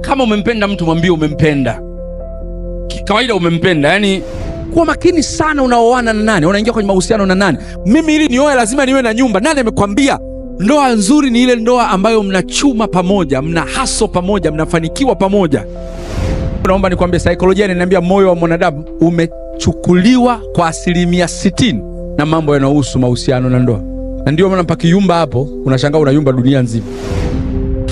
kama umempenda mtu mwambie umempenda. Kawaida umempenda, yani kuwa makini sana unaoana na nani, unaingia kwenye mahusiano na nani. Mimi ili nioe lazima niwe na nyumba. Nani amekwambia? Ndoa nzuri ni ile ndoa ambayo mnachuma pamoja, mna haso pamoja, mnafanikiwa pamoja. Naomba nikwambie, saikolojia inaniambia moyo wa mwanadamu umechukuliwa kwa 60% na mambo yanayohusu mahusiano na ndoa. Na ndio maana mpaka yumba hapo unashangaa unayumba dunia nzima.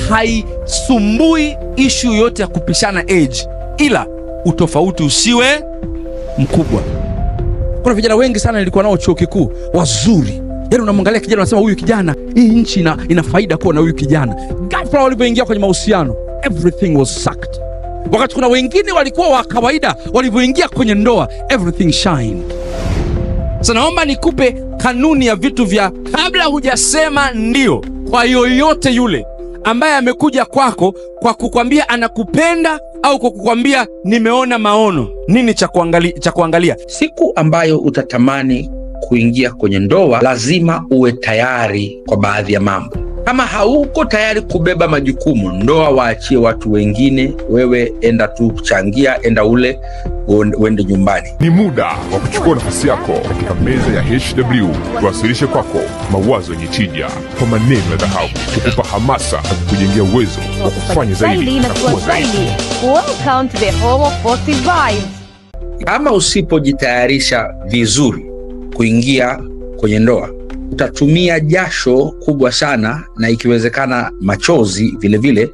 Haisumbui issue yote ya kupishana age, ila utofauti usiwe mkubwa. Kuna vijana wengi sana nilikuwa nao chuo kikuu wazuri. Yaani unamwangalia kijana unasema huyu kijana, hii nchi ina faida kuwa na huyu kijana. Ghafla walipoingia kwenye mahusiano, everything was sucked. Wakati kuna wengine walikuwa wa kawaida, walipoingia kwenye ndoa, everything shined. Sasa naomba nikupe kanuni ya vitu vya kabla hujasema ndio kwa yoyote yule ambaye amekuja kwako kwa kukwambia anakupenda au kwa kukwambia nimeona maono. Nini cha kuangalia? Siku ambayo utatamani kuingia kwenye ndoa, lazima uwe tayari kwa baadhi ya mambo. Kama hauko tayari kubeba majukumu, ndoa waachie watu wengine, wewe enda tu kuchangia, enda ule uende nyumbani. Ni muda wa kuchukua nafasi yako katika meza ya HW, tuwasilishe kwako mawazo yenye tija kwa maneno ya dhahabu, kukupa hamasa na kukujengea uwezo wa kufanya zaidi na kuwa zaidi. Welcome to the home of positive vibes. Kama usipojitayarisha vizuri kuingia kwenye ndoa, utatumia jasho kubwa sana na ikiwezekana machozi vile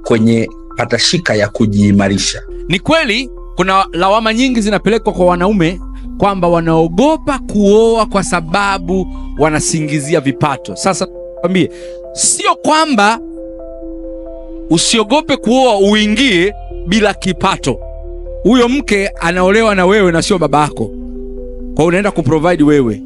kwenye patashika ya kujiimarisha. Ni kweli kuna lawama nyingi zinapelekwa kwa wanaume kwamba wanaogopa kuoa kwa sababu wanasingizia vipato. Sasa kwambie, sio kwamba usiogope kuoa uingie bila kipato. Huyo mke anaolewa na wewe na sio babako, kwa unaenda kuprovide wewe.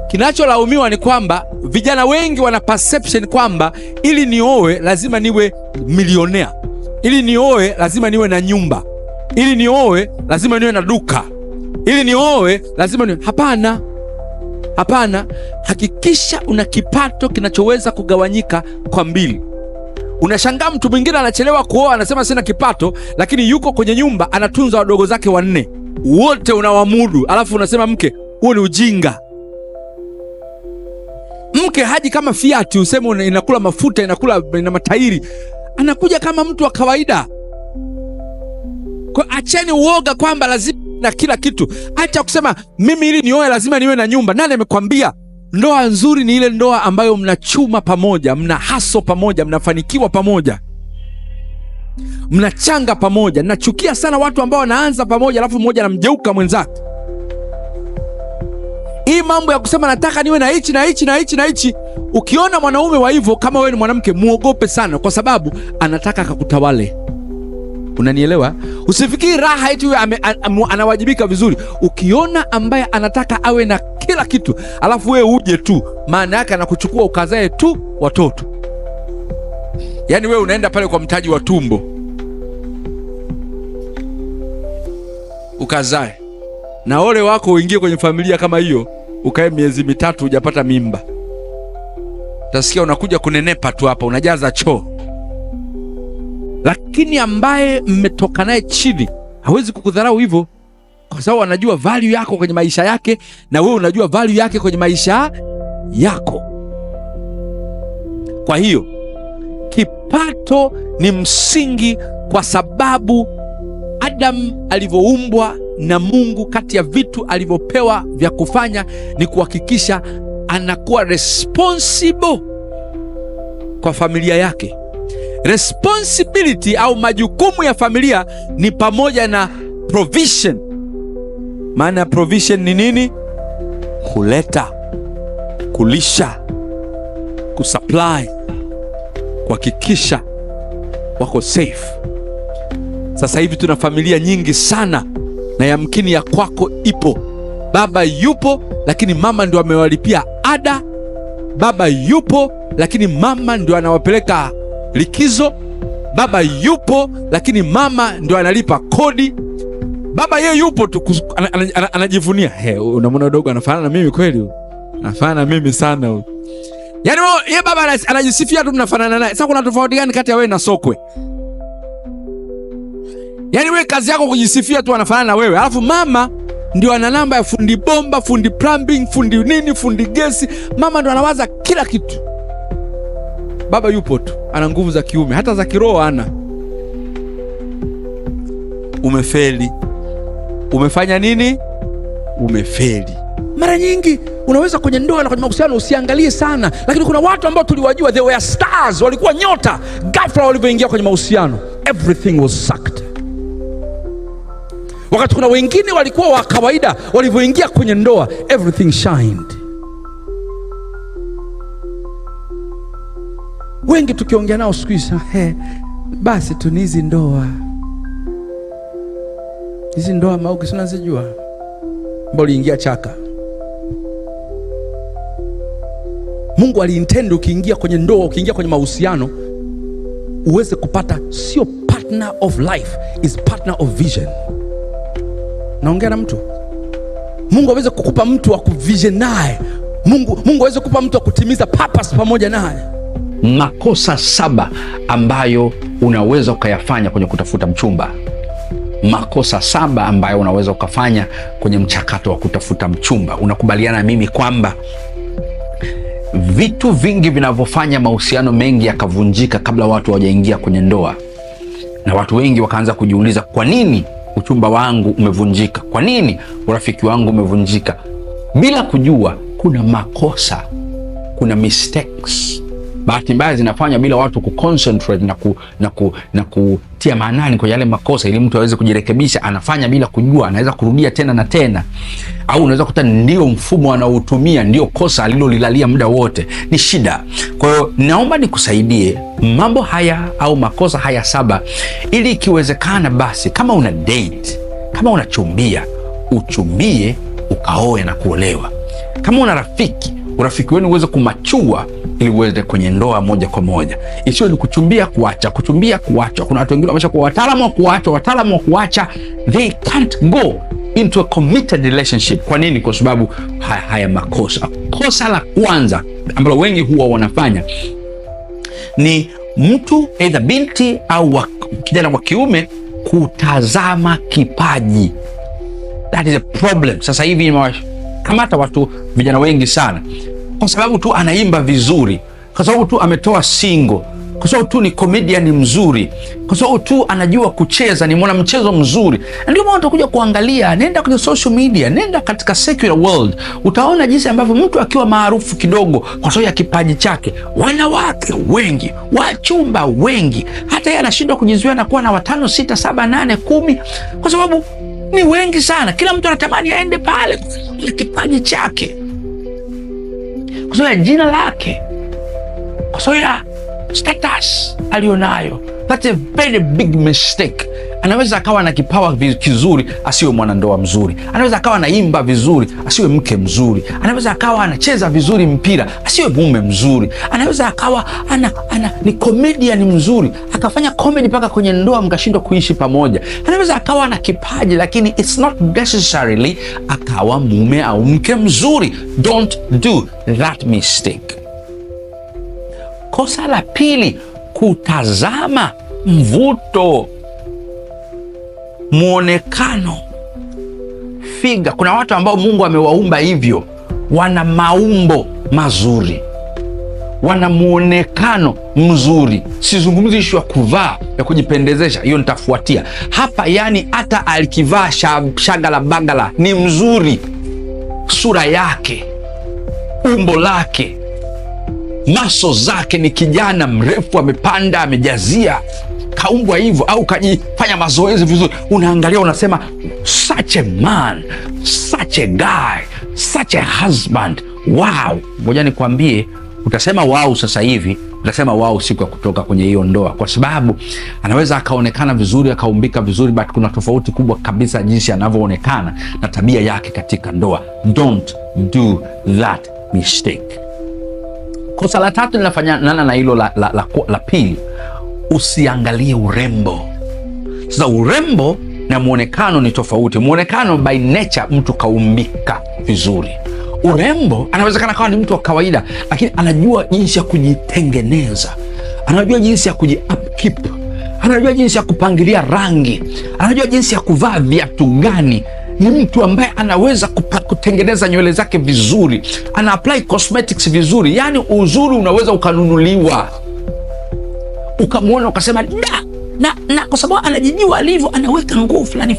Kinacholaumiwa ni kwamba vijana wengi wana perception kwamba ili nioe lazima niwe milionea, ili nioe lazima niwe na nyumba, ili nioe lazima niwe na duka, ili nioe lazima niwe... Hapana. Hakikisha una kipato kinachoweza kugawanyika kwa mbili. Unashangaa mtu mwingine anachelewa kuoa, anasema sina kipato, lakini yuko kwenye nyumba anatunza wadogo zake 4, wote unawamudu, alafu unasema mke. Huo ni ujinga. Mke haji kama Fiat useme inakula mafuta, ina matairi. Anakuja kama mtu wa kawaida. Kwa acheni uoga kwamba lazima na kila kitu. Acha kusema mimi ili nioe lazima niwe na nyumba. Nani amekwambia? Ndoa nzuri ni ile ndoa ambayo mnachuma pamoja, mna haso pamoja, mnafanikiwa pamoja, mnachanga pamoja. Nachukia sana watu ambao wanaanza pamoja alafu mmoja anamjeuka mwenzake. Hii mambo ya kusema nataka niwe na hichi na hichi na hichi na hichi. Ukiona mwanaume wa hivyo, kama wewe ni mwanamke, muogope sana, kwa sababu anataka akakutawale. Unanielewa? Usifikiri raha eti anawajibika vizuri. Ukiona ambaye anataka awe na kila kitu alafu wewe uje tu, maana yake anakuchukua ukazae tu watoto. Yaani wewe unaenda pale kwa mtaji wa tumbo ukazae, na ole wako uingie kwenye familia kama hiyo ukae miezi 3 hujapata mimba. Utasikia unakuja kunenepa tu hapa, unajaza choo. Lakini ambaye mmetoka naye chini hawezi kukudharau hivyo, kwa sababu anajua value yako kwenye maisha yake na wewe unajua value yake kwenye maisha yako. Kwa hiyo kipato ni msingi, kwa sababu Adam alivyoumbwa na Mungu, kati ya vitu alivyopewa vya kufanya ni kuhakikisha anakuwa responsible kwa familia yake. Responsibility au majukumu ya familia ni pamoja na provision. Maana provision ni nini? Kuleta, kulisha, kusupply, kuhakikisha wako safe. Sasa hivi tuna familia nyingi sana, na yamkini ya kwako ipo. Baba yupo lakini mama ndio amewalipia ada. Baba yupo lakini mama ndio anawapeleka likizo. Baba yupo lakini mama ndio analipa kodi. Baba yeye yupo tu anajivunia. Unamwona dogo anafanana na mimi kweli? Anafanana na mimi sana huyo. Yaani yeye baba anajisifia tu mnafanana naye. Sasa kuna tofauti gani kati ya wewe na sokwe? Yaani wewe kazi yako kujisifia tu anafanana na wewe. Alafu mama ndio ana namba ya fundi bomba, fundi plumbing, fundi nini, fundi gesi. Mama ndio anawaza kila kitu. Baba yupo tu, ana nguvu za kiume, hata za kiroho hana. Umefeli. Umefanya nini? Umefeli. Mara nyingi unaweza kwenye ndoa na kwenye mahusiano usiangalie sana, lakini kuna watu ambao tuliwajua, they were stars, walikuwa nyota. Ghafla walivyoingia kwenye mahusiano, everything was sucked. Wakati kuna wengine walikuwa wa kawaida, walivyoingia kwenye ndoa, everything shined. Wengi tukiongea nao siku hizi, basi tu ni hizi ndoa mauki sinazijua, ambao uliingia chaka. Mungu aliintend ukiingia kwenye ndoa, ukiingia kwenye mahusiano, uweze kupata sio partner of life, is partner of vision. Naongea na mtu. Mungu aweze kukupa mtu wa kuvision naye. Mungu aweze kukupa mtu wa kutimiza purpose pamoja naye. Makosa 7 ambayo unaweza ukayafanya kwenye kutafuta mchumba. Makosa 7 ambayo unaweza ukafanya kwenye mchakato wa kutafuta mchumba. Unakubaliana na mimi kwamba vitu vingi vinavyofanya mahusiano mengi yakavunjika kabla watu hawajaingia kwenye ndoa, na watu wengi wakaanza kujiuliza, kwa nini uchumba wangu umevunjika? Kwa nini urafiki wangu umevunjika? Bila kujua kuna makosa, kuna mistakes, bahati mbaya zinafanya bila watu kuconcentrate na kutia maanani kwa yale makosa ili mtu aweze kujirekebisha. Anafanya bila kujua, anaweza kurudia tena na tena, au unaweza kuta ndio mfumo anaotumia, ndio kosa alilolilalia muda wote. Ni shida. Kwa hiyo naomba nikusaidie mambo haya au makosa haya 7, ili ikiwezekana basi kama una date, kama unachumbia, uchumbie ukaoe na kuolewa. Kama una urafiki wenu uweze kumachua ili uweze kwenye ndoa moja kwa moja. Isiwe ni kuchumbia kuacha. Kuna watu wengine wameshakuwa wataalamu wa kuacha, they can't go into a committed relationship. Kwa nini? Kwa sababu haya makosa. Kosa la kwanza ambalo wengi huwa wanafanya ni mtu either binti au kijana wa kiume kutazama kipaji. That is a problem. Sasa hivi kamata watu vijana wengi sana kwa sababu tu anaimba vizuri, kwa sababu tu ametoa single, kwa sababu tu ni comedian mzuri, kwa sababu tu anajua kucheza, ni mwanamchezo mzuri. Ndio maana utakuja kuangalia, nenda kwenye social media, nenda katika secular world, utaona jinsi ambavyo mtu akiwa maarufu kidogo kwa sababu ya kipaji chake, wanawake wengi, wachumba wengi, hata yeye anashindwa kujizuia na kuwa na 5, 6, 7, 8, 10 kwa sababu ni wengi sana. Kila mtu anatamani aende pale kwa kipaji chake, kwa sababu ya jina lake, kwa sababu ya status alionayo. That's a very big mistake. Anaweza akawa na kipawa kizuri, asiwe mwanandoa mzuri. Anaweza akawa anaimba vizuri, asiwe mke mzuri. Anaweza akawa anacheza vizuri mpira, asiwe mume mzuri. Anaweza akawa ni comedian mzuri, akafanya comedy mpaka kwenye ndoa mkashindwa kuishi pamoja. Anaweza akawa na kipaji, lakini it's not necessarily akawa mume au mke mzuri. Don't do that mistake. Kosa la pili, kutazama mvuto, muonekano, figa. Kuna watu ambao Mungu amewaumba hivyo, wana maumbo mazuri, wana muonekano mzuri. Sizungumzi ishu ya kuvaa, ya kujipendezesha, hiyo nitafuatia hapa. Yani hata alikivaa shagala bagala ni mzuri, sura yake, umbo lake, maso zake, ni kijana mrefu, amepanda, amejazia, kaumbwa hivyo, au kajifanya mazoezi vizuri, unaangalia unasema such a man, such a guy, such a husband. Wow. Ngoja nikwambie, utasema wow sasa hivi, utasema wow siku ya kutoka kwenye hiyo ndoa, kwa sababu anaweza akaonekana vizuri, akaumbika vizuri, but kuna tofauti kubwa kabisa jinsi anavyoonekana na tabia yake katika ndoa. Don't do that mistake. Kosa la tatu linafanana na hilo la pili. Usiangalie urembo. Sasa urembo na muonekano ni tofauti. Muonekano by nature, mtu kaumbika vizuri. Urembo anawezekana kawa ni mtu wa kawaida, lakini anajua jinsi ya kujitengeneza, anajua jinsi ya kuji-upkeep, anajua jinsi ya kupangilia rangi, anajua jinsi ya kuvaa viatu gani. Ni mtu ambaye anaweza kutengeneza nywele zake vizuri, ana apply cosmetics vizuri. Yani uzuri unaweza ukanunuliwa, ukamwona ukasema na kwa sababu anajijua alivyo, anaweka nguo fulani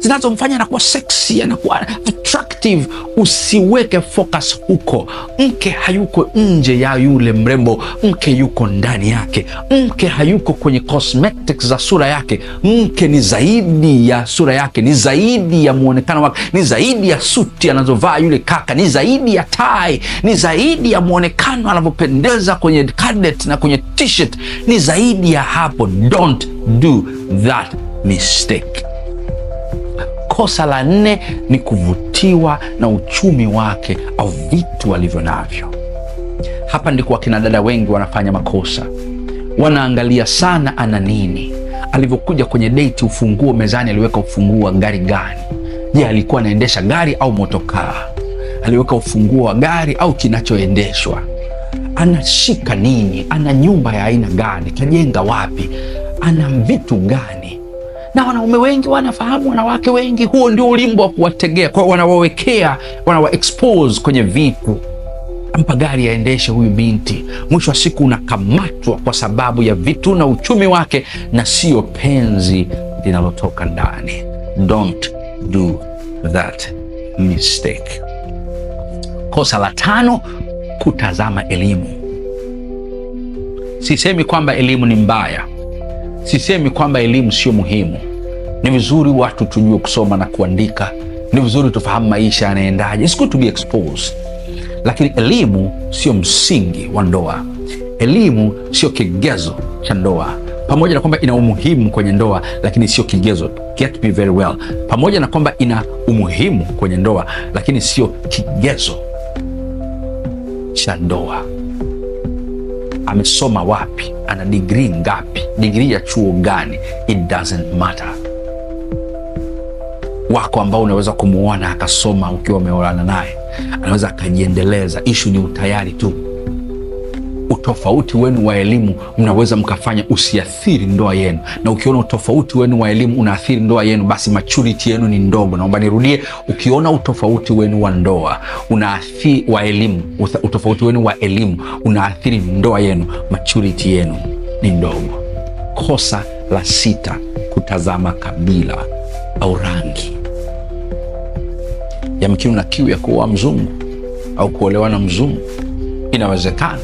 zinazomfanya anakuwa sexy, anakuwa attractive. Usiweke focus huko. Mke hayuko nje ya yule mrembo, mke yuko ndani yake. Mke hayuko kwenye cosmetics za sura yake. Mke ni zaidi ya sura yake, ni zaidi ya muonekano wake, ni zaidi ya suti anazovaa yule kaka, ni zaidi ya tai, ni zaidi ya muonekano anavyopendeza kwenye cadet na kwenye t-shirt, ni zaidi ya hapo. Don't do that mistake. Kosa la 4 ni kuvutiwa na uchumi wake au vitu alivyo navyo. Hapa ndiko wakina dada wengi wanafanya makosa. Wanaangalia sana ana nini, alivyokuja kwenye date, ufunguo mezani, aliweka ufunguo wa gari gani? Je, alikuwa anaendesha gari au motokaa? Aliweka ufunguo wa gari au kinachoendeshwa? Anashika nini? Ana nyumba ya aina gani? Kajenga wapi? Ana vitu gani? Na wanaume wengi wanafahamu wanawake wengi, huo ndio ulimbo wa kuwategea. Kwa wanawawekea, wanawa-expose kwenye vitu. Ampa gari aendeshe huyu binti, mwisho wa siku unakamatwa kwa sababu ya vitu na uchumi wake, na sio penzi linalotoka ndani. Don't do that mistake. Kosa la 5, kutazama elimu. Sisemi kwamba elimu ni mbaya, sisemi kwamba elimu sio muhimu. Ni vizuri watu tujue kusoma na kuandika, ni vizuri tufahamu maisha yanaendaje. It's good to be exposed. Lakini elimu sio msingi wa ndoa. Elimu sio kigezo cha ndoa. Pamoja na kwamba ina umuhimu kwenye ndoa, lakini sio kigezo. Get me very well. Pamoja na kwamba ina umuhimu kwenye ndoa, lakini sio kigezo cha ndoa. Amesoma wapi? Ana degree ngapi? Degree ya chuo gani? It doesn't matter. Wako ambao unaweza kumuona akasoma ukiwa umeoana naye, anaweza akajiendeleza. Ishu ni utayari tu. Utofauti wenu wa elimu mnaweza mkafanya usiathiri ndoa yenu, na ukiona utofauti wenu wa elimu unaathiri ndoa yenu, basi maturity yenu ni ndogo. Naomba nirudie, ukiona utofauti wenu wa ndoa unaathiri wa elimu, utofauti wenu wa elimu unaathiri ndoa yenu, maturity yenu ni ndogo. Kosa la 6, kutazama kabila au rangi. Yamkini una kiu ya kuoa mzungu au kuolewa na mzungu, inawezekana.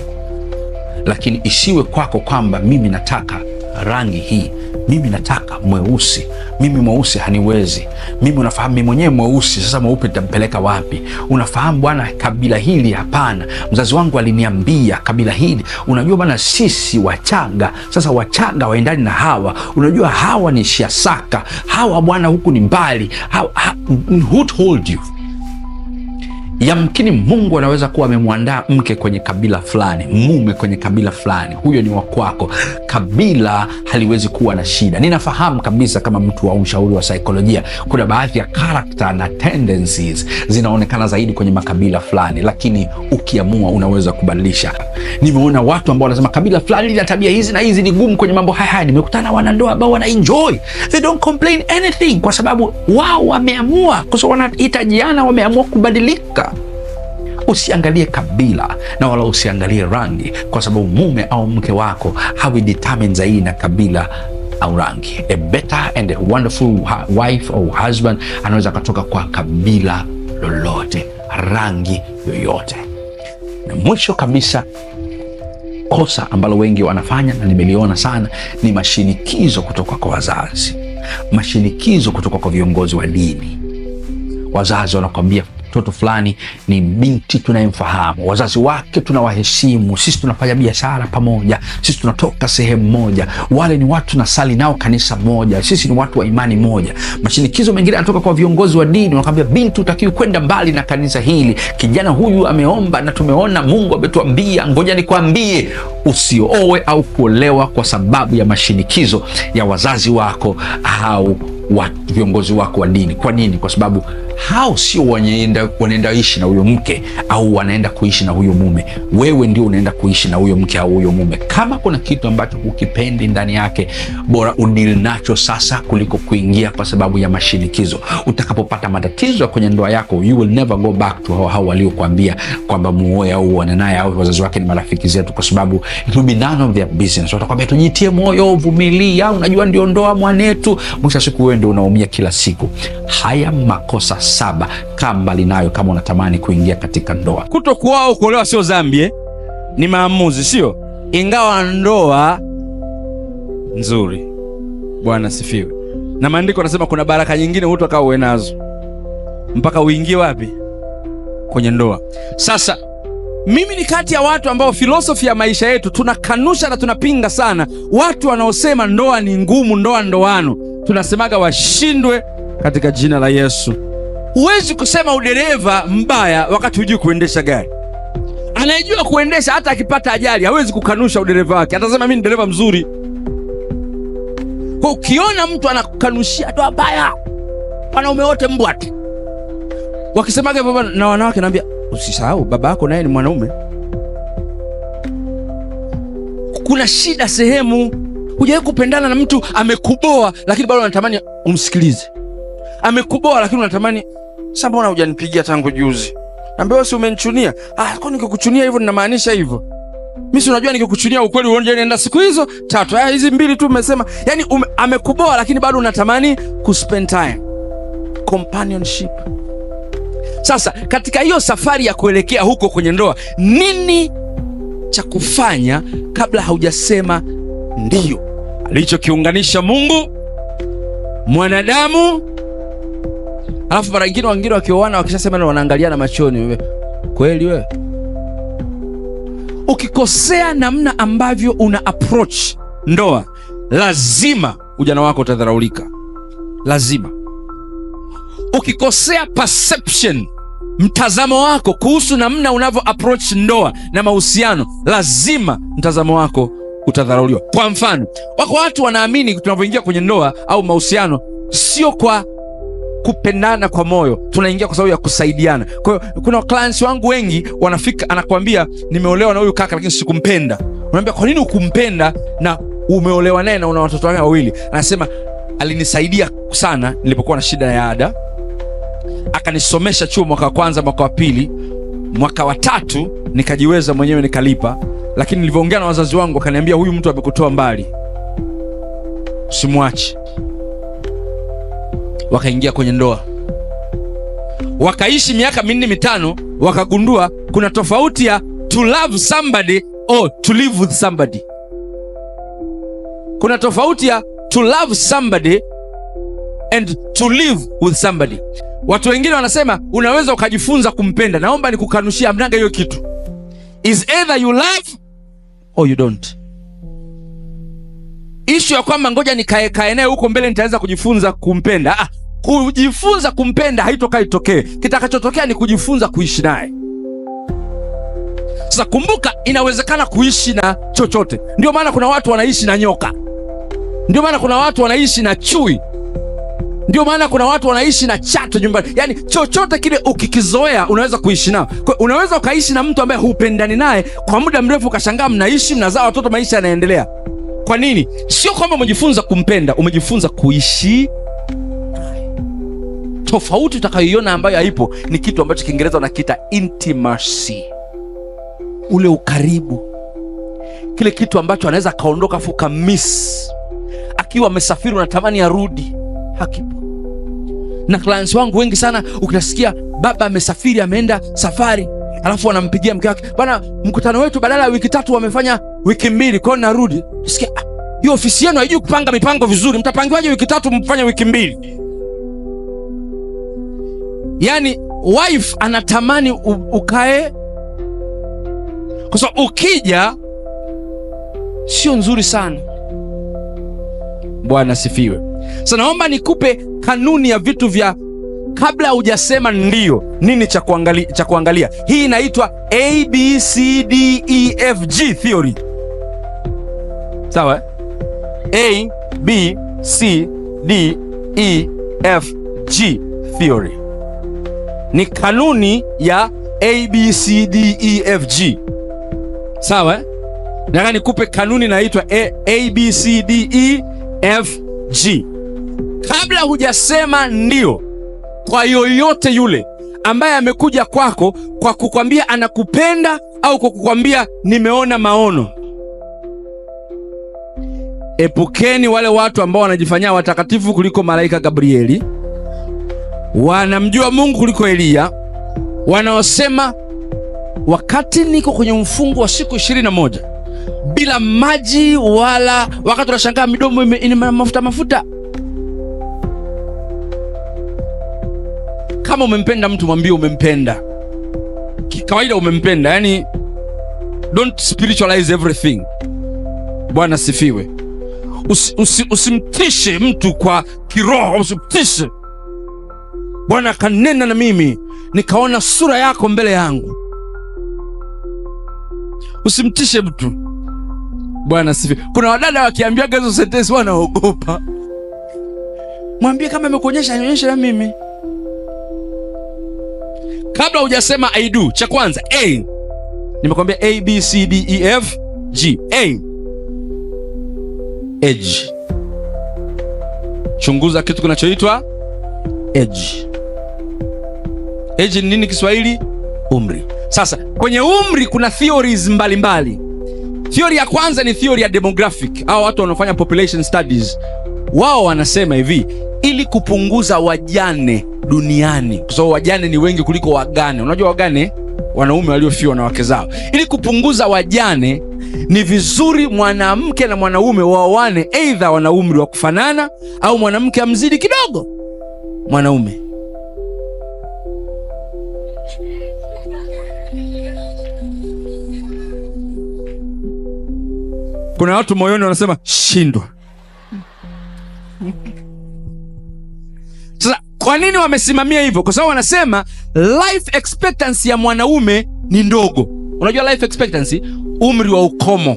Lakini isiwe kwako kwamba mimi nataka rangi hii, mimi nataka mweusi, mimi mweusi haniwezi. Mimi unafahamu mimi mwenyewe mweusi, sasa mweupe nitampeleka wapi? Unafahamu bwana, kabila hili hapana, mzazi wangu aliniambia kabila hili. Unajua bwana, sisi Wachaga, sasa Wachaga waendani na Hawa. Unajua Hawa ni Shiasaka, Hawa bwana huku ni mbali. Who told you? Yamkini Mungu anaweza kuwa amemwandaa mke kwenye kabila fulani, mume kwenye kabila fulani, huyo ni wa kwako. Kabila haliwezi kuwa na shida. Ninafahamu kabisa kama mtu wa ushauri wa saikolojia, kuna baadhi ya character na tendencies zinaonekana zaidi kwenye makabila fulani, lakini ukiamua unaweza kubadilisha. Nimeona watu ambao wanasema kabila fulani lina tabia hizi na hizi, ni gumu kwenye mambo haya. Nimekutana wanandoa ambao wana enjoy, they don't complain anything, kwa sababu wao wameamua, kwa sababu wanahitajiana, wameamua kubadilika. Usiangalie kabila na wala usiangalie rangi, kwa sababu mume au mke wako hawi determine zaidi na kabila au rangi. A better and a wonderful wife or husband anaweza kutoka kwa kabila lolote, rangi yoyote. Na mwisho kabisa, kosa ambalo wengi wanafanya na nimeliona sana ni mashinikizo kutoka kwa wazazi, mashinikizo kutoka kwa viongozi wa dini. Wazazi wanakwambia mtoto fulani ni binti tunayemfahamu, wazazi wake tunawaheshimu, sisi tunafanya biashara pamoja, sisi tunatoka sehemu moja, wale ni watu tunasali nao kanisa moja, sisi ni watu wa imani moja. Mashinikizo mengine yanatoka kwa viongozi wa dini, wanakwambia binti utakiwi kwenda mbali na kanisa hili, kijana huyu ameomba na tumeona Mungu ametuambia. Ngoja nikwambie, usioe au kuolewa kwa sababu ya mashinikizo ya wazazi wako au viongozi wako wa dini. Kwa nini? Kwa sababu Hao sio wanaenda ishi na huyo mke au wanaenda kuishi na huyo mume. Wewe ndio unaenda kuishi na huyo mke au huyo mume. Kama kuna kitu ambacho hukipendi ndani yake, bora udili nacho sasa kuliko kuingia kwa sababu ya mashinikizo. Utakapopata matatizo kwenye ndoa yako, you will never go back to hao waliokuambia kwamba muoe au uone naye au wazazi wake ni marafiki zetu, kwa sababu it will be none of their business. Watakwambia tujitie moyo, vumilia, unajua ndio ndoa mwanetu. Mwisho siku wewe ndio unaumia kila siku. Haya makosa 7 kaa mbali nayo kama unatamani kuingia katika ndoa. Kutokuoa au kuolewa sio dhambi, ni maamuzi, sio? Ingawa ndoa nzuri, Bwana sifiwe, na maandiko yanasema kuna baraka nyingine mtu akao uwe nazo mpaka uingie wapi? Kwenye ndoa. Sasa mimi ni kati ya watu ambao filosofi ya maisha yetu tunakanusha na tunapinga sana watu wanaosema ndoa ni ngumu, ndoa ndoano. Tunasemaga washindwe katika jina la Yesu. Huwezi kusema udereva mbaya wakati hujui kuendesha gari. Anayejua kuendesha hata akipata ajali hawezi kukanusha udereva wake, atasema mimi ni dereva mzuri. Kwa ukiona mtu anakukanushia ndoa mbaya, wanaume wote mbwati. Wakisemaga hivyo na wanawake, naambia usisahau baba yako naye ni mwanaume. Kuna shida sehemu. Hujawahi kupendana na mtu amekuboa lakini bado unatamani umsikilize. Amekuboa lakini unatamani, sasa mbona hujanipigia tangu juzi? Naambia wewe si umenichunia. Kwa nikikuchunia hivyo ninamaanisha hivyo. Mimi si unajua nikikuchunia ukweli uone nenda siku hizo 3. Hizi 2 tu umesema. Yaani amekuboa lakini bado unatamani kuspend time. Companionship. Sasa katika hiyo safari ya kuelekea huko kwenye ndoa, nini cha kufanya kabla haujasema ndio? Alichokiunganisha Mungu, mwanadamu. Alafu mara wengine wakioana wakishasema wanaangaliana machoni. Kweli wewe? Ukikosea namna ambavyo una approach ndoa, lazima ujana wako utadharaulika. Lazima. Ukikosea perception, mtazamo wako kuhusu namna unavyo approach ndoa na mahusiano, lazima mtazamo wako utadharauliwa. Kwa mfano, wako watu wanaamini tunavyoingia kwenye ndoa au mahusiano sio kwa kupendana kwa moyo, tunaingia kwa sababu ya kusaidiana. Kwa hiyo kuna clients wangu wengi wanafika, anakuambia nimeolewa na huyu kaka lakini sikumpenda. Unaambia kwa nini ukumpenda na umeolewa naye na una watoto wake wawili? Anasema alinisaidia sana nilipokuwa na shida ya ada, akanisomesha chuo mwaka wa kwanza, mwaka wa pili, mwaka wa 3 nikajiweza mwenyewe nikalipa, lakini nilivyoongea na wazazi wangu akaniambia huyu mtu amekutoa mbali, usimwache. Wakaingia kwenye ndoa, wakaishi miaka 4-5, wakagundua kuna tofauti ya to love somebody or to live with somebody. Kuna tofauti ya to love somebody and to live with somebody. Watu wengine wanasema unaweza ukajifunza kumpenda. Naomba nikukanushia, mnaga hiyo kitu. Is either you love or you don't. Issue ya kwamba ngoja nikae naye huko mbele nitaweza kujifunza kumpenda. Kujifunza kumpenda haitokai tokee. Kitakachotokea ni kujifunza kuishi naye. Sasa kumbuka, inawezekana kuishi na chochote. Ndio maana kuna watu wanaishi na nyoka. Ndio maana kuna watu wanaishi na chui. Ndio maana kuna watu wanaishi na chato nyumbani. Yaani chochote kile ukikizoea unaweza kuishi nao. Kwa unaweza ukaishi na mtu ambaye hupendani naye kwa muda mrefu, ukashangaa mnaishi, mnazaa watoto, maisha yanaendelea. Kwa nini? Sio kwamba umejifunza kumpenda, umejifunza kuishi. Tofauti utakayoiona ambayo haipo ni kitu ambacho Kiingereza wanakiita intimacy. Ule ukaribu. Kile kitu ambacho anaweza kaondoka afu kamiss. Akiwa amesafiri unatamani arudi. Hakipo. Na clients wangu wengi sana ukitasikia baba amesafiri, ameenda safari, alafu wanampigia mke wake, bwana mkutano wetu badala ya wiki 3 wamefanya wiki 2, kwa nini narudi? Sikia, hiyo ofisi yenu haijui kupanga mipango vizuri, mtapangiwaje wiki 3 mfanye wiki 2? Yaani wife anatamani ukae, kwa sababu ukija sio nzuri sana. Bwana sifiwe. Sasa naomba nikupe kanuni ya vitu vya kabla hujasema ndio, nini cha kuangalia. Hii inaitwa ABCDEFG theory. Sawa? ABCDEFG theory. ni kanuni ya ABCDEFG. Sawa? Nataka nikupe kanuni inaitwa ABCDEFG. Kabla hujasema ndio kwa yoyote yule ambaye amekuja kwako kwa kukwambia anakupenda au kwa kukwambia nimeona maono, epukeni wale watu ambao wanajifanyia watakatifu kuliko malaika Gabrieli, wanamjua Mungu kuliko Eliya, wanaosema wakati niko kwenye mfungo wa siku 21 bila maji wala, wakati unashangaa midomo ina mafuta. Kama umempenda mtu mwambie umempenda. Kawaida umempenda, yani don't spiritualize everything. Bwana sifiwe. Usimtishe mtu kwa kiroho, usimtishe. Bwana kanena na mimi nikaona sura yako mbele yangu. Usimtishe mtu. Bwana sifiwe. Kuna wadada wakiambia hizo sentensi wanaogopa. Mwambie kama amekuonyesha nionyeshe na mimi. Kabla hujasema I do, cha kwanza A. Nimekwambia A B C D E F G. A. Age. Chunguza kitu kinachoitwa age. Age ni nini Kiswahili? Umri. Sasa kwenye umri kuna theories mbalimbali. Theory ya kwanza ni theory ya demographic, au watu wanaofanya population studies. Wao wanasema hivi, ili kupunguza wajane duniani, kwa sababu wajane ni wengi kuliko wagane. Unajua wagane wanaume waliofiwa na wake zao. Ili kupunguza wajane ni vizuri mwanamke na mwanaume waoane, either wana umri wa kufanana au mwanamke amzidi kidogo mwanaume. Kuna watu moyoni wanasema shindwa. Sasa kwa nini wamesimamia hivyo? Kwa sababu wanasema life expectancy ya mwanaume ni ndogo. Unajua life expectancy, umri wa ukomo.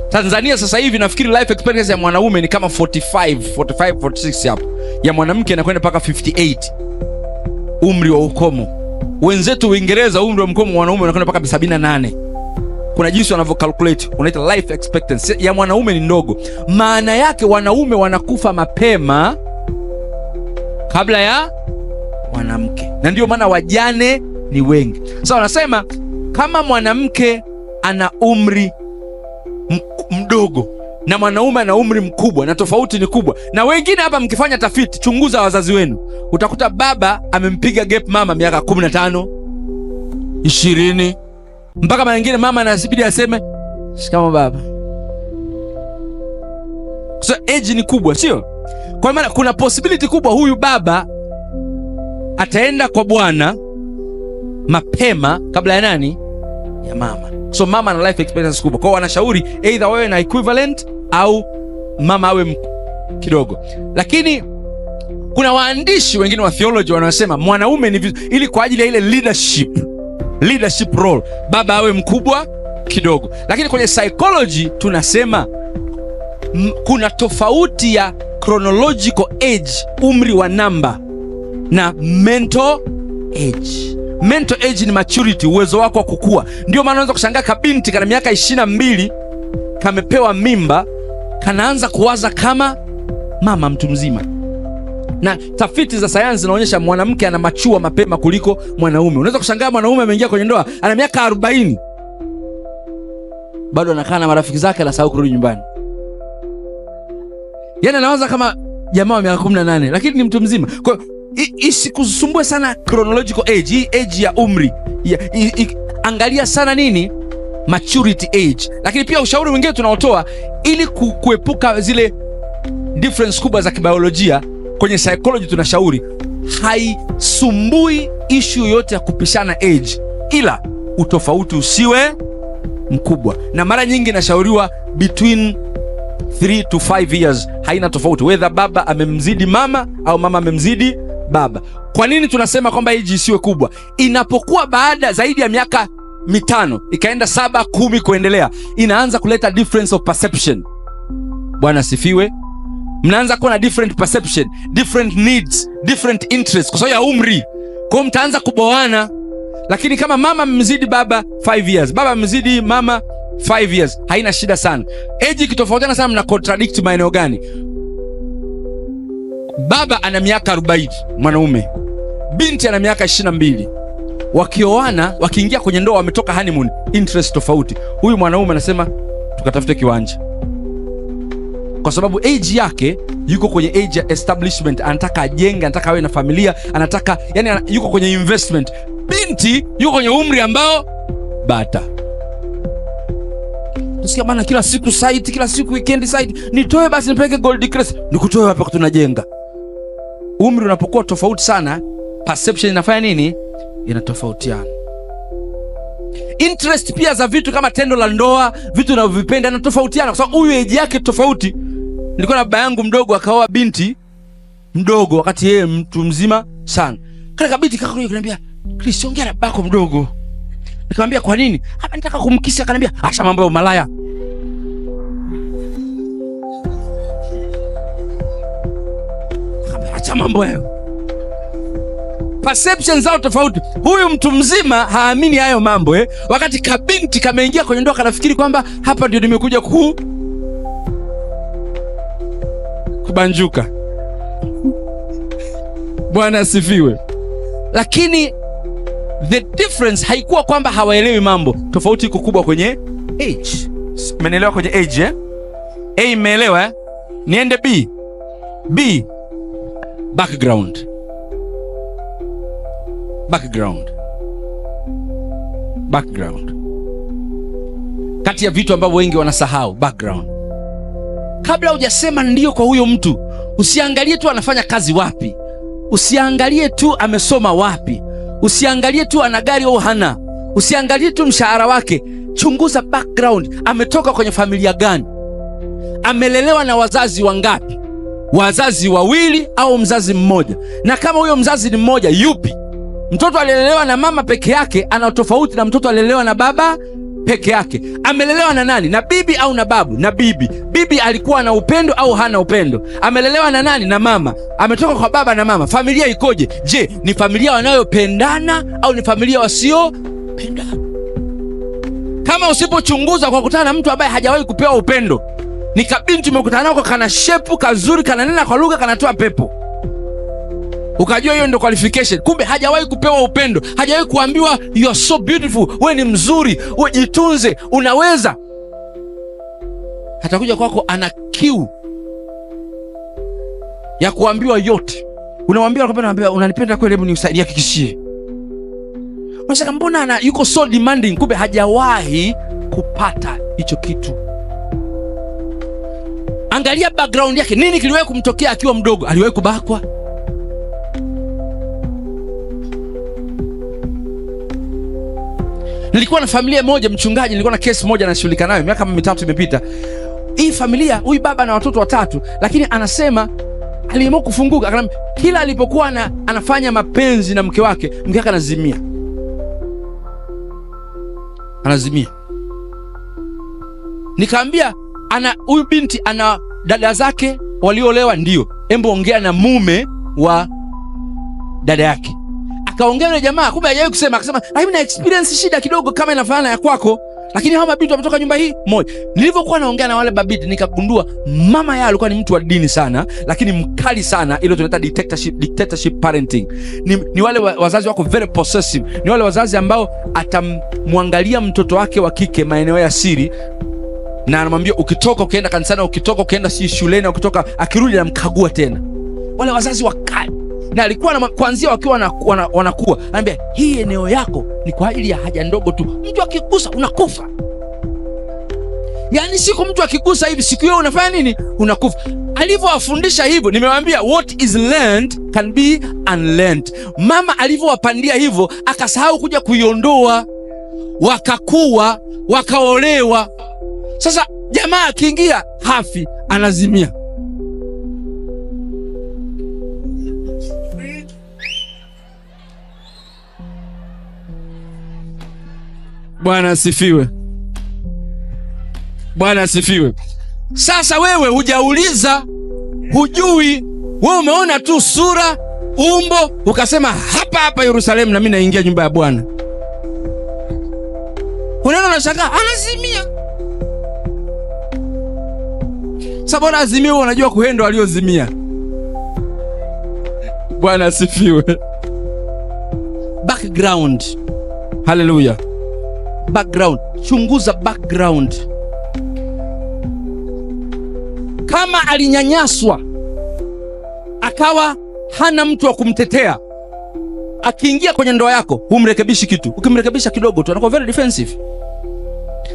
Tanzania sasa hivi nafikiri life expectancy ya mwanaume ni kama 46 hapo. Ya mwanamke inakwenda mpaka 58. Umri wa ukomo. Wenzetu Uingereza umri wa mkomo mwanaume unakwenda mpaka 78. Kuna jinsi wanavyo calculate, unaita life expectancy ya mwanaume ni ndogo. Maana yake wanaume wanakufa mapema kabla ya mwanamke, na ndio maana wajane ni wengi. Sasa wanasema kama mwanamke ana umri mdogo na mwanaume ana umri mkubwa, na tofauti ni kubwa. Na wengine hapa mkifanya tafiti, chunguza wazazi wenu, utakuta baba amempiga gap mama miaka 15, 20, mpaka mara nyingine mama anasibidi aseme shikamo baba. So age ni kubwa, sio? Kwa maana kuna possibility kubwa huyu baba ataenda kwa Bwana mapema kabla ya nani? Ya mama. So mama ana life expectancy kubwa. Kwa wanashauri either wewe na equivalent au mama awe kidogo. Lakini kuna waandishi wengine wa theology wanasema mwanaume ni ili kwa ajili ya ile leadership role baba awe mkubwa kidogo. Lakini kwenye psychology tunasema kuna tofauti ya chronological age, umri wa namba, na mental age. Mental age ni maturity, uwezo wako wa kukua. Ndio maana unaweza kushangaa kabinti kana miaka 22 kamepewa mimba, kanaanza kuwaza kama mama mtu mzima. Na tafiti za sayansi zinaonyesha mwanamke ana machua mapema kuliko mwanaume. Unaweza kushangaa mwanaume ameingia kwenye ndoa ana miaka 40 bado anakaa na marafiki zake, anasahau kurudi nyumbani. Yaani anaanza kama jamaa wa miaka 18 lakini ni mtu mzima. Kwa isikusumbue sana chronological age, hii age ya umri. Angalia sana nini? Maturity age. Lakini pia ushauri mwingine tunaotoa ili kuepuka zile difference kubwa za kibiolojia, kwenye psychology tunashauri haisumbui issue yote ya kupishana age, ila utofauti usiwe mkubwa. Na mara nyingi nashauriwa between 3 to 5 years, haina tofauti whether baba amemzidi mama au mama amemzidi baba. Kwa nini tunasema kwamba age isiwe kubwa? Inapokuwa baada zaidi ya miaka 5 ikaenda 7, 10 kuendelea, inaanza kuleta difference of perception. Bwana sifiwe. mnaanza kuwa na different perception, different needs, different interests kwa sababu ya umri. Kwa hiyo mtaanza kuboana. Lakini kama mama mmezidi baba 5 years, baba mmezidi mama 5 years, haina shida sana. Age ikitofautiana sana, mna contradict maeneo gani? Baba ana miaka 40 mwanaume, binti ana miaka 22. Wakioana, wakiingia kwenye ndoa, wametoka honeymoon, interest tofauti. Huyu mwanaume anasema tukatafute kiwanja, kwa sababu age yake yuko kwenye age ya establishment, anataka ajenge, anataka awe na familia, anataka yani yuko kwenye investment. Binti yuko kwenye umri ambao bata. Tusikia bana kila siku site, kila siku weekend site, nitoe basi nipeleke Gold Crest. Nikutoe wapi tunajenga? Umri unapokuwa tofauti sana, perception inafanya nini? Inatofautiana. Interest pia za vitu kama tendo la ndoa, vitu unavyovipenda na tofautiana, kwa sababu huyu age yake tofauti. Nilikuwa na baba yangu mdogo akaoa binti mdogo wakati yeye mtu mzima sana. Kale kabiti kaka kuniambia, "Chris, ongea na babako mdogo." Nikamwambia, "Kwa nini?" "Hapa nataka kumkisia." Akaniambia, "Acha mambo ya malaya." Acha mambo hayo. Perception zao tofauti. Huyu mtu mzima haamini hayo mambo wakati kabinti kameingia kwenye ndoa kanafikiri kwamba hapa ndio nimekuja kubanjuka. Bwana asifiwe. Lakini the difference haikuwa kwamba hawaelewi mambo. Tofauti iko kubwa kwenye age. Umeelewa kwenye age A imeelewa Niende B. Background. Kati ya vitu ambavyo wengi wanasahau, background. Kabla hujasema ndio kwa huyo mtu, usiangalie tu anafanya kazi wapi, usiangalie tu amesoma wapi, usiangalie tu ana gari au hana, usiangalie tu mshahara wake. Chunguza background. Ametoka kwenye familia gani? Amelelewa na wazazi wangapi? Wazazi wawili au mzazi mmoja? Na kama huyo mzazi ni mmoja, yupi? Mtoto alilelewa na mama peke yake ana tofauti na mtoto alilelewa na baba peke yake. Amelelewa na nani? Na bibi au na babu? Na bibi. Bibi alikuwa na upendo au hana upendo? Amelelewa na nani? Na mama. Ametoka kwa baba na mama. Familia ikoje? Je, ni familia wanayopendana au ni familia wasiopendana? Kama usipochunguza kwa kukutana na mtu ambaye hajawahi kupewa upendo, ni kabinti umekutana nako kana shepu kazuri, kananena kwa lugha, kanatoa pepo, ukajua hiyo ndio qualification. Kumbe hajawahi kupewa upendo, hajawahi kuambiwa you are so beautiful, wewe ni mzuri, wewe jitunze, unaweza. Hatakuja kwako ana kiu ya kuambiwa yote. Unamwambia unanipenda kweli, hebu niusaidie, hakikishie. Unasema mbona yuko so demanding? Kumbe hajawahi kupata hicho kitu. Angalia background yake. Nini kiliwahi kumtokea akiwa mdogo? Aliwahi kubakwa? Nilikuwa na familia moja, mchungaji, nilikuwa na kesi moja nashughulika nayo miaka 3 imepita. Hii familia, huyu baba na watoto 3, lakini anasema aliamua kufunguka. Akaniambia kila alipokuwa anafanya mapenzi na mke wake anazimia. Nikaambia huyu binti ana dada zake walioolewa, ndio. Embo ongea na mume wa dada yake. Akaongea na jamaa, kumbe hajawahi kusema. Akasema mimi na experience shida kidogo kama inafanana ya kwako, lakini hao mabinti wametoka nyumba hii moja. Nilivyokuwa naongea na wale babiti, nikagundua mama yao alikuwa ni mtu wa dini sana, lakini mkali sana. Ile tunaita dictatorship parenting. Ni wale wazazi wako very possessive. Ni wale wazazi ambao atamwangalia mtoto wake wa kike maeneo ya siri, na anamwambia ukitoka ukienda kanisani, ukitoka ukienda si shuleni, ukitoka akirudi anamkagua tena. Wale wazazi wakali. Na alikuwa kuanzia wakiwa wanakuwa anambia hii eneo yako ni kwa ajili ya haja ndogo tu, mtu akigusa unakufa. Yaani siku mtu akigusa hivi, siku hiyo unafanya nini? Unakufa. Alivyowafundisha hivyo, nimewambia what is learned can be unlearned. Mama alivyowapandia hivyo, akasahau kuja kuiondoa, wakakuwa, wakaolewa. Sasa jamaa akiingia hafi, anazimia. Bwana asifiwe. Bwana asifiwe. Sasa wewe hujauliza hujui. Wewe umeona tu sura, umbo, ukasema hapa hapa Yerusalemu na mimi naingia nyumba ya Bwana. Unaona, unashangaa anazimia. Sababu azimia, unajua kuhendo aliozimia. Bwana asifiwe. Background. Hallelujah. Background. Chunguza background. Kama alinyanyaswa akawa hana mtu wa kumtetea, akiingia kwenye ndoa yako humrekebishi kitu. Ukimrekebisha kidogo tu anakuwa very defensive,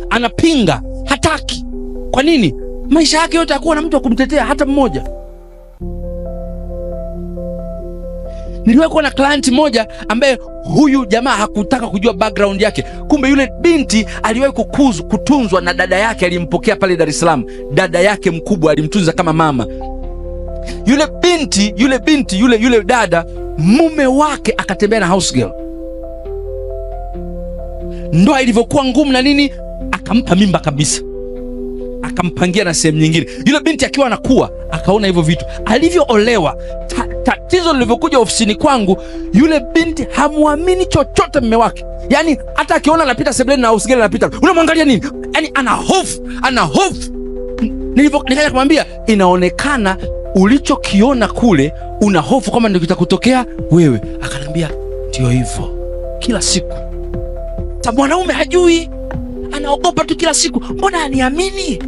anapinga, hataki. Kwa nini? Maisha yake yote hakuwa na mtu wa kumtetea hata mmoja. Niliwahi kuwa na client moja ambaye huyu jamaa hakutaka kujua background yake. Kumbe yule binti aliwahi kutunzwa na dada yake alimpokea pale Dar es Salaam. Dada yake mkubwa alimtunza kama mama. Yule dada, mume wake akatembea na house girl. Ndoa ilivyokuwa ngumu na nini, akampa mimba kabisa, akampangia na sehemu nyingine. Yule binti akiwa anakuwa akaona hivyo vitu. Alivyoolewa, tatizo lilivyokuja ofisini kwangu, yule binti hamuamini chochote mume wake. Yaani hata akiona anapita sebuleni na house girl anapita, unamwangalia nini? Yaani ana hofu. Nikaja kumwambia, inaonekana ulichokiona kule una hofu kama ndio kitakutokea wewe. Akanambia ndio hivyo kila siku. Sababu mwanaume hajui, anaogopa tu kila siku. Mbona aniamini?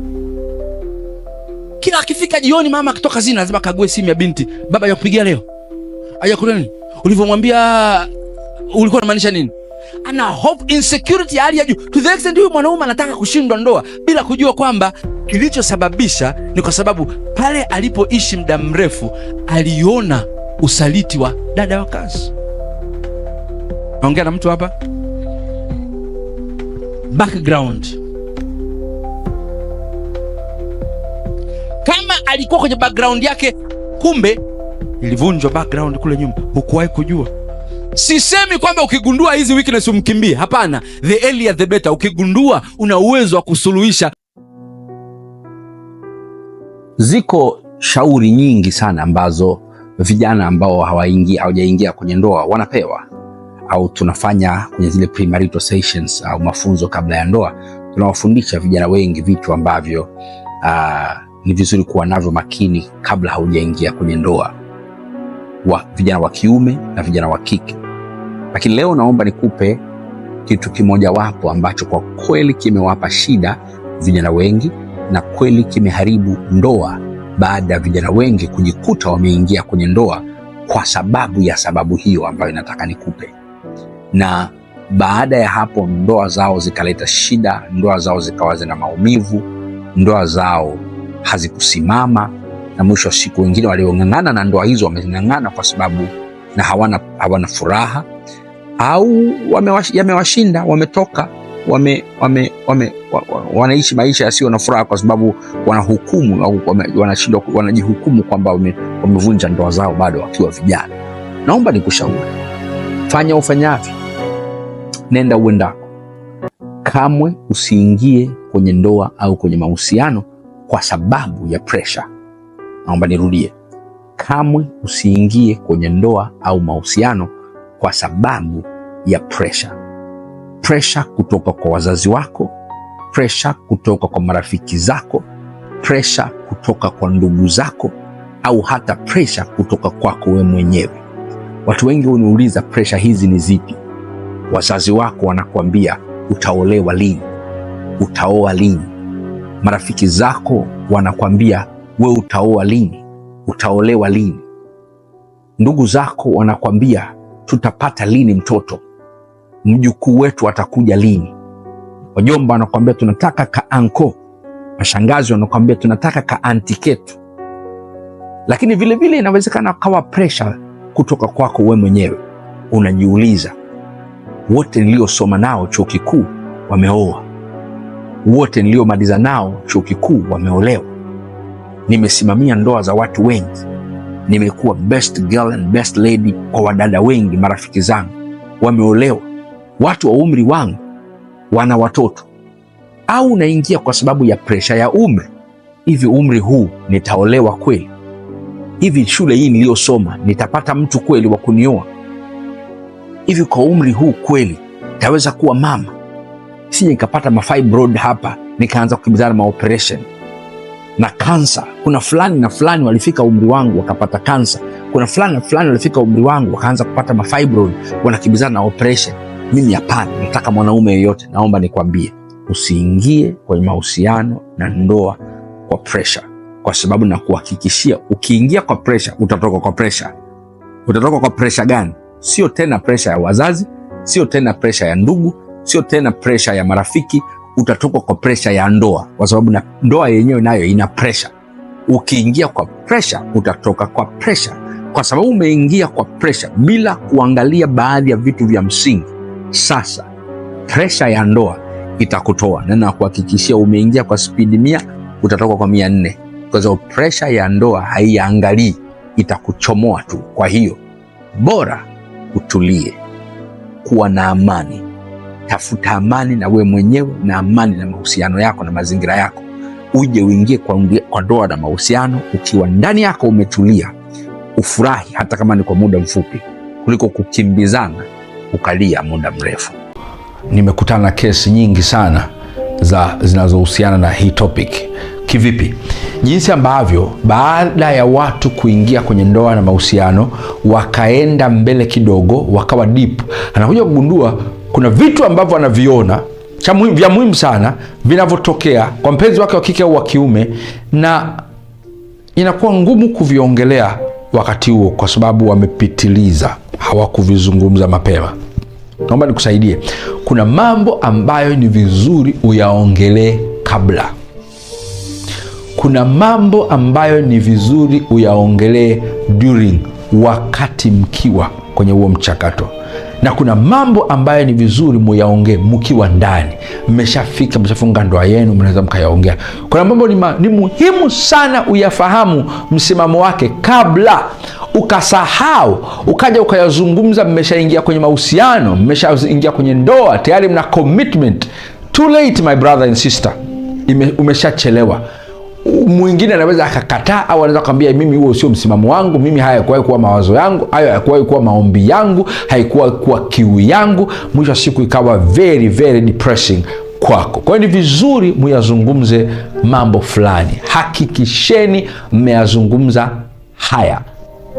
Kila akifika jioni, mama akitoka kazini lazima kague simu ya binti. Baba yakupigia leo? Hajakula nini? Ulivyomwambia ulikuwa unamaanisha nini? Ana hope, insecurity hali ya juu. To the extent huyu mwanaume anataka kushindwa ndoa bila kujua kwamba kilichosababisha ni kwa sababu pale alipoishi muda mrefu aliona usaliti wa dada wa kazi. Naongea na mtu hapa? Background. Kama alikuwa kwenye background yake, kumbe ilivunjwa background kule nyuma, hukuwahi kujua. Sisemi kwamba ukigundua hizi weakness umkimbie, hapana. The earlier the better. Ukigundua una uwezo wa kusuluhisha. Ziko shauri nyingi sana ambazo vijana ambao hawajaingia kwenye ndoa wanapewa, au tunafanya kwenye zile premarital sessions au mafunzo kabla ya ndoa. Tunawafundisha vijana wengi vitu ambavyo ni vizuri kuwa navyo makini kabla haujaingia kwenye ndoa, vijana wa kiume na vijana wa kike. Lakini leo naomba nikupe kitu kimoja wapo ambacho kwa kweli kimewapa shida vijana wengi, na kweli kimeharibu ndoa baada ya vijana wengi kujikuta wameingia kwenye ndoa kwa sababu hiyo ambayo nataka nikupe. Na baada ya hapo ndoa zao zikaleta shida, ndoa zao zikawa zina maumivu, ndoa zao hazikusimama, na mwisho wa siku wengine waliong'ang'ana na ndoa hizo wameng'ang'ana kwa sababu na hawana furaha, au yamewashinda, wametoka wanaishi maisha yasiyo na furaha kwa sababu wanahukumu au wanashindwa, wanajihukumu kwamba wamevunja ndoa zao bado wakiwa vijana. Naomba nikushauri, fanya ufanyavyo, nenda uendako. Kamwe usiingie kwenye ndoa au kwenye mahusiano kwa sababu ya pressure. Naomba nirudie, kamwe usiingie kwenye ndoa au mahusiano kwa sababu ya pressure. Pressure kutoka kwa wazazi wako, pressure kutoka kwa marafiki zako, pressure kutoka kwa ndugu zako, au hata pressure kutoka kwako wewe mwenyewe. Watu wengi huniuliza pressure hizi ni zipi? Wazazi wako wanakuambia utaolewa lini, utaoa lini. Marafiki zako wanakuambia wewe utaoa lini, utaolewa lini. Ndugu zako wanakuambia tutapata lini mtoto, mjukuu wetu atakuja lini. Wajomba wanakuambia tunataka ka anko, mashangazi wanakuambia tunataka ka anti ketu. Lakini vile vile inawezekana kawa pressure kutoka kwako wewe mwenyewe. Unajiuliza, wote niliosoma nao chuo kikuu wameoa, wote niliomaliza nao chuo kikuu wameolewa, nimesimamia ndoa za watu wengi, nimekuwa best girl and best lady kwa wadada wengi, marafiki zangu wameolewa, watu wa umri wangu wana watoto. Au unaingia kwa sababu ya presha ya umri, hivi umri huu nitaolewa kweli? hivi shule hii niliyosoma nitapata mtu kweli wa kunioa? Hivi kwa umri huu kweli taweza kuwa mama? Sije nikapata mafibroid hapa nikaanza kukimbizana maoperation na kansa. Kuna fulani na fulani walifika umri wangu wakapata kansa. Kuna fulani na fulani walifika umri wangu wakaanza kupata mafibroid, wanakimbizana na operation. Mimi hapana. Nataka mwanaume yeyote, naomba nikwambie, usiingie kwenye mahusiano na ndoa kwa pressure, kwa sababu na kuhakikishia ukiingia kwa pressure utatoka kwa pressure. Utatoka kwa pressure gani? Sio tena pressure ya wazazi, sio tena pressure ya ndugu, sio tena pressure ya marafiki. Utatoka kwa pressure ya ndoa, kwa sababu na ndoa yenyewe nayo ina pressure. Ukiingia kwa pressure utatoka kwa pressure, kwa sababu umeingia kwa pressure bila kuangalia baadhi ya vitu vya msingi. Sasa pressure ya ndoa itakutoa, na nakuhakikishia umeingia kwa spidi 100 utatoka kwa 400, kwa sababu pressure ya ndoa haiangalii, itakuchomoa tu. Kwa hiyo bora utulie, kuwa na amani. Tafuta amani na we mwenyewe na amani na mahusiano yako na mazingira yako, uje uingie kwa ndoa na mahusiano ukiwa ndani yako umetulia, ufurahi hata kama ni kwa muda mfupi, kuliko kukimbizana ukalia muda mrefu. Nimekutana na kesi nyingi sana zinazohusiana na hii topic. Kivipi? Jinsi ambavyo baada ya watu kuingia kwenye ndoa na mahusiano wakaenda mbele kidogo, wakawa deep, anakuja kugundua kuna vitu ambavyo anaviona vya muhimu sana vinavyotokea kwa mpenzi wake wa kike au wa kiume, na inakuwa ngumu kuviongelea wakati huo kwa sababu wamepitiliza, hawakuvizungumza mapema. Naomba nikusaidie. Kuna mambo ambayo ni vizuri uyaongelee kabla. Kuna mambo ambayo ni vizuri uyaongelee during, wakati mkiwa kwenye huo mchakato. Na kuna mambo ambayo ni vizuri muyaongee mkiwa ndani, mshafunga ndoa yenu, mnaweza mkayaongea. Kuna mambo ni muhimu sana uyafahamu msimamo wake kabla. Ukasahau ukaja ukayazungumza, mmeshaingia kwenye mahusiano, mmeshaingia kwenye ndoa, tayari mna commitment. Too late my brother and sister, umeshachelewa. Mwingine anaweza akakataa au anaweza kuambia mimi huo sio msimamo wangu, mimi hayakuwahi kuwa mawazo yangu, hayo hayakuwahi kuwa maombi yangu, haikuwa kuwa kiu yangu. Mwisho wa siku ikawa very very depressing kwako. Kwa hiyo ni vizuri muyazungumze mambo fulani. Hakikisheni mmeyazungumza haya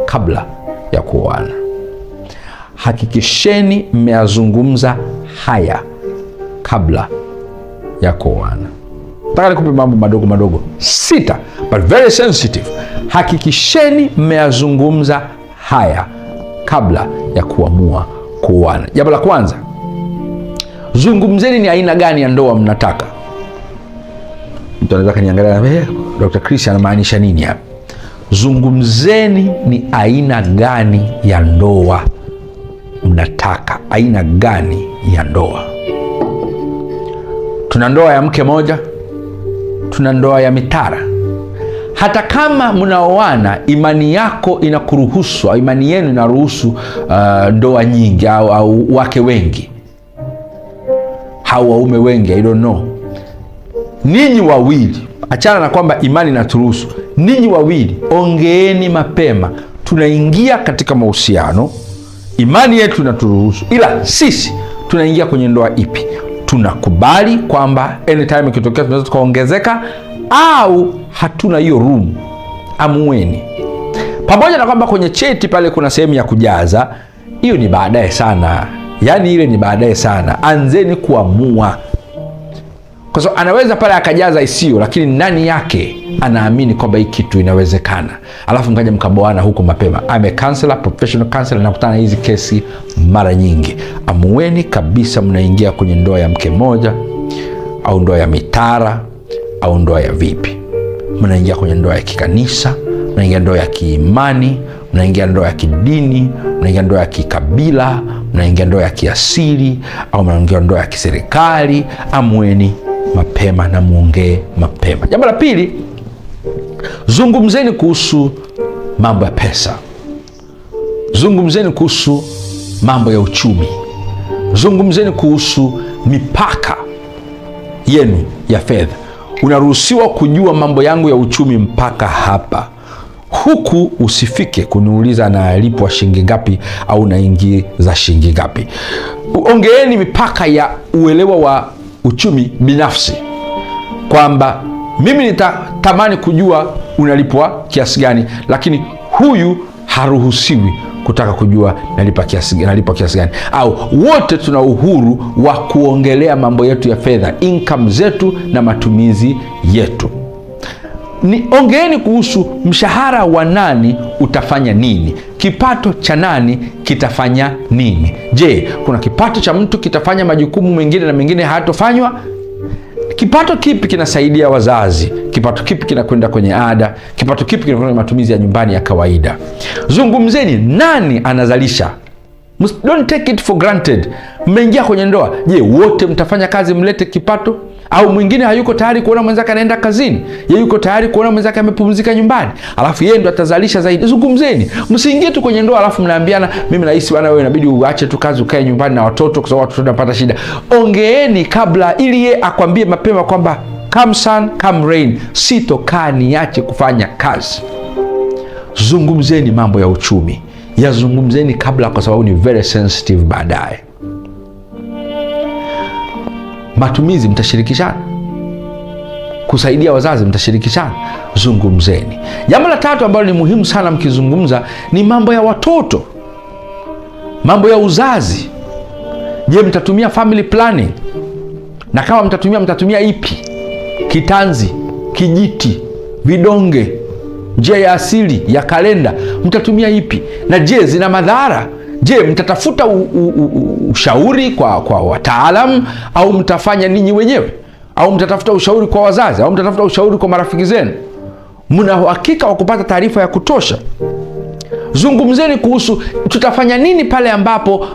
kabla ya kuoana. Hakikisheni mmeyazungumza haya kabla ya kuoana. Nataka nikupe mambo madogo madogo 6 but very sensitive. Hakikisheni mmeyazungumza haya kabla ya kuamua kuoana. Jambo la kwanza, zungumzeni ni aina gani ya ndoa mnataka. Mtu anaweza kaniangalia, Dr. Chris anamaanisha nini hapa? Zungumzeni ni aina gani ya ndoa mnataka. Aina gani ya ndoa? Tuna ndoa ya mke moja, tuna ndoa ya mitara. Hata kama mnaoana, imani yako inakuruhusu, au imani yenu inaruhusu ndoa nyingi au wake wengi au waume wengi, I don't know. Ninyi wawili, achana na kwamba imani inaturuhusu, ninyi wawili ongeeni mapema. Tunaingia katika mahusiano, imani yetu inaturuhusu, ila sisi tunaingia kwenye ndoa ipi? Tunakubali kwamba anytime ikitokea tunaweza tukaongezeka, au hatuna hiyo room? Amueni. Pamoja na kwamba kwenye cheti pale kuna sehemu ya kujaza, hiyo ni baadaye sana. Yaani ile ni baadaye sana. Anzeni kuamua. Kwa sababu anaweza pale akajaza isio, lakini ndani yake anaamini kwamba hii kitu inawezekana. Alafu mkaja mkaboana huko mapema. I'm a counselor, professional counselor, nakutana hizi kesi mara nyingi. Amueni kabisa mnaingia kwenye ndoa ya mke moja, au ndoa ya mitara, au ndoa ya vipi. Mnaingia kwenye ndoa ya kikanisa, mnaingia ndoa ya kiimani, mnaingia ndoa ya kidini, mnaingia ndoa ya kikabila, mnaingia ndoa ya kiasili, au mnaingia ndoa ya kiserikali. Amueni mapema na muongee mapema. Jambo la pili, zungumzeni kuhusu mambo ya pesa. Zungumzeni kuhusu mambo ya uchumi. Zungumzeni kuhusu mipaka yenu ya fedha. Unaruhusiwa kujua mambo yangu ya uchumi mpaka hapa. huku usifike kuniuliza nalipwa shilingi ngapi au naingiza shilingi ngapi. Ongeeni mipaka ya uelewa wa uchumi binafsi, kwamba mimi nitatamani kujua unalipwa kiasi gani, lakini huyu haruhusiwi kutaka kujua nalipwa kiasi gani. Au wote tuna uhuru wa kuongelea mambo yetu ya fedha, income zetu na matumizi yetu. Ongeeni kuhusu mshahara wa nani utafanya nini, kipato cha nani kitafanya nini. Je, kuna kipato cha mtu kitafanya majukumu mengine na mengine hayatofanywa? Kipato kipi kinasaidia wazazi? Kipato kipi kinakwenda kwenye ada? Kipato kipi kinakwenda kwenye matumizi ya nyumbani ya kawaida? Zungumzeni nani anazalisha. Don't take it for granted. Mmeingia kwenye ndoa, je, wote mtafanya kazi mlete kipato? Au mwingine hayuko tayari kuona mwenzake anaenda kazini, yeye yuko tayari kuona mwenzake amepumzika nyumbani, alafu yeye ndo atazalisha zaidi? Zungumzeni. Msiingie tu kwenye ndoa alafu mnaambiana mimi nahisi bwana, wewe inabidi uache tu kazi ukae nyumbani na watoto kwa sababu watoto wanapata shida. Ongeeni kabla, ili yeye akwambie mapema kwamba come sun come rain, sitokaa niache kufanya kazi. Zungumzeni mambo ya uchumi, yazungumzeni kabla, kwa sababu ni very sensitive baadaye. Matumizi mtashirikishana, kusaidia wazazi mtashirikishana. Zungumzeni. Jambo la tatu ambalo ni muhimu sana mkizungumza ni mambo ya watoto, mambo ya uzazi. Je, mtatumia family planning? Na kama mtatumia ipi? Kitanzi, kijiti, vidonge, njia ya asili ya kalenda, mtatumia ipi? Na je, zina madhara? Je, mtatafuta ushauri kwa wataalamu au mtafanya ninyi wenyewe? Au mtatafuta ushauri kwa wazazi? Au mtatafuta ushauri kwa marafiki zenu? Mna uhakika wa kupata taarifa ya kutosha? Zungumzeni kuhusu tutafanya nini pale ambapo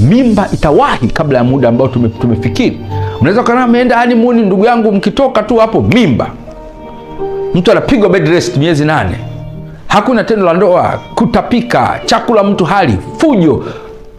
mimba itawahi kabla ya muda ambao tumefikiri. Mnaweza kana mmeenda honeymoon, ndugu yangu, mkitoka tu hapo mimba, mtu anapigwa bed rest miezi 8, hakuna tendo la ndoa, kutapika, chakula mtu hali, fujo.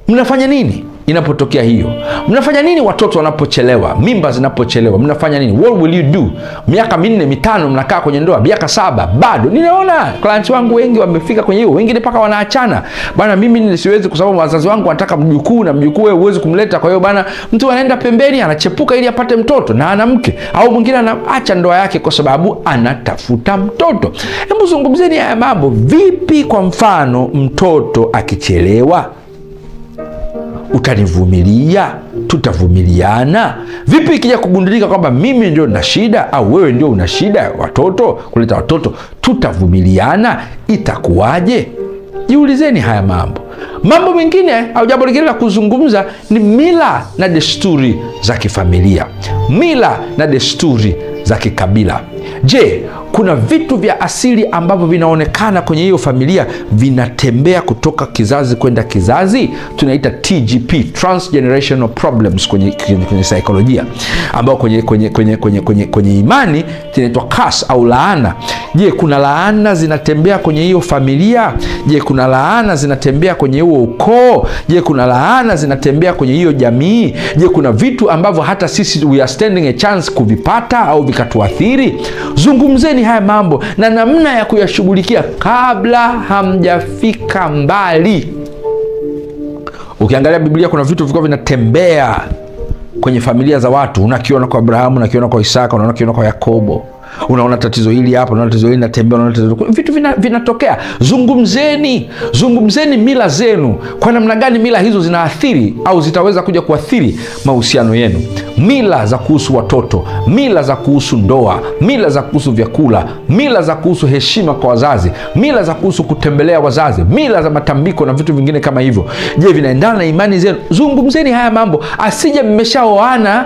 Mnafanya nini inapotokea hiyo? Mnafanya nini watoto wanapochelewa, mimba zinapochelewa? Mnafanya nini? What will you do? Miaka 4, 5 mnakaa kwenye ndoa, miaka 7 bado. Ninaona clients wangu wengi wamefika kwenye hiyo, wengine mpaka wanaachana. Bana, mimi nisiwezi kwa sababu wazazi wangu wanataka mjukuu, na mjukuu wewe huwezi kumleta. Kwa hiyo bana, mtu anaenda pembeni, anachepuka ili apate mtoto na ana mke, au mwingine anaacha ndoa yake kwa sababu anatafuta mtoto. Hebu zungumzeni haya mambo. Vipi kwa mfano mtoto akichelewa? Utanivumilia? Tutavumiliana? Vipi ikija kugundulika kwamba mimi ndio na shida au wewe ndio una shida watoto, kuleta watoto, tutavumiliana? Itakuwaje? Jiulizeni haya mambo. Mambo mengine au jambo lingine la kuzungumza ni mila na desturi za kifamilia, mila na desturi za kikabila. Je, kuna vitu vya asili ambavyo vinaonekana kwenye hiyo familia vinatembea kutoka kizazi kwenda kizazi? Tunaita TGP, transgenerational problems kwenye saikolojia, ambao kwenye imani tunaitwa curse au laana. Je, kuna laana zinatembea kwenye hiyo familia? Je, kuna laana zinatembea kwenye huo ukoo? Je, kuna laana zinatembea kwenye hiyo jamii? Je, kuna vitu ambavyo hata sisi we are standing a chance kuvipata au vikatuathiri? Zungumzeni haya mambo na namna ya kuyashughulikia kabla hamjafika mbali. Ukiangalia Biblia kuna vitu vilikuwa vinatembea kwenye familia za watu. Unakiona kwa Abrahamu, unakiona kwa Isaka, unakiona kwa Yakobo. Unaona tatizo hili hapa, unaona tatizo hili natembea, unaona tatizo. Vitu vinatokea. Zungumzeni mila zenu. Kwa namna gani mila hizo zinaathiri au zitaweza kuja kuathiri mahusiano yenu? Mila za kuhusu watoto, mila za kuhusu ndoa, mila za kuhusu vyakula, mila za kuhusu heshima kwa wazazi, mila za kuhusu kutembelea wazazi, mila za matambiko na vitu vingine kama hivyo. Je, vinaendana na imani zenu? Zungumzeni haya mambo. Asije mmeshaoana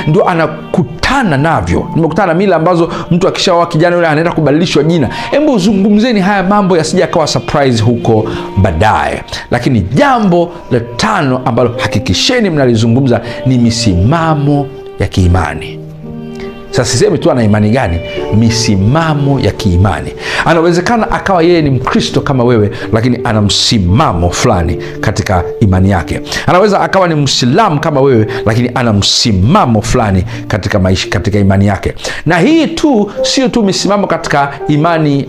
ndio anakutana navyo. Nimekutana na mila ambazo mtu akishaoa kijana yule anaenda kubadilishwa jina. Hebu zungumzeni haya mambo yasije akawa surprise huko baadaye. Lakini jambo la 5 ambalo hakikisheni mnalizungumza ni misimamo ya kiimani. Sasa sisemi tu ana imani gani, misimamo ya kiimani. Anawezekana akawa yeye ni Mkristo kama wewe, lakini ana msimamo fulani katika imani yake. Anaweza akawa ni Mwislamu kama wewe, lakini ana msimamo fulani katika maisha, katika imani yake. Na hii tu sio tu misimamo katika imani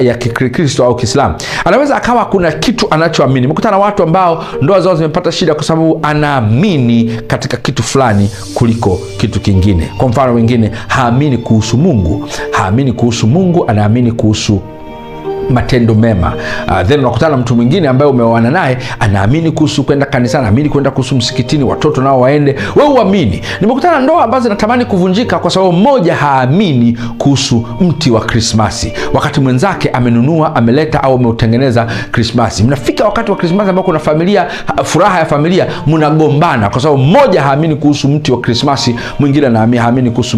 ya Kikristo au Kiislamu. Anaweza akawa kuna kitu anachoamini. Nimekutana na watu ambao ndoa zao zimepata shida kwa sababu anaamini katika kitu fulani kuliko kitu kingine. Kwa mfano, wengine haamini kuhusu Mungu, anaamini kuhusu matendo mema. Then unakutana na mtu mwingine ambaye umeoana naye, anaamini kuhusu kwenda kanisani, anaamini kwenda kuhusu msikitini, watoto nao waende, wewe uamini. Nimekutana na ndoa ambazo zinatamani kuvunjika kwa sababu mmoja haamini kuhusu mti wa Krismasi, wakati mwenzake amenunua, ameleta au ameutengeneza Krismasi. Mnafika wakati wa Krismasi ambao kuna familia, furaha ya familia, mnagombana kwa sababu mmoja haamini kuhusu mti wa Krismasi, mwingine haamini kuhusu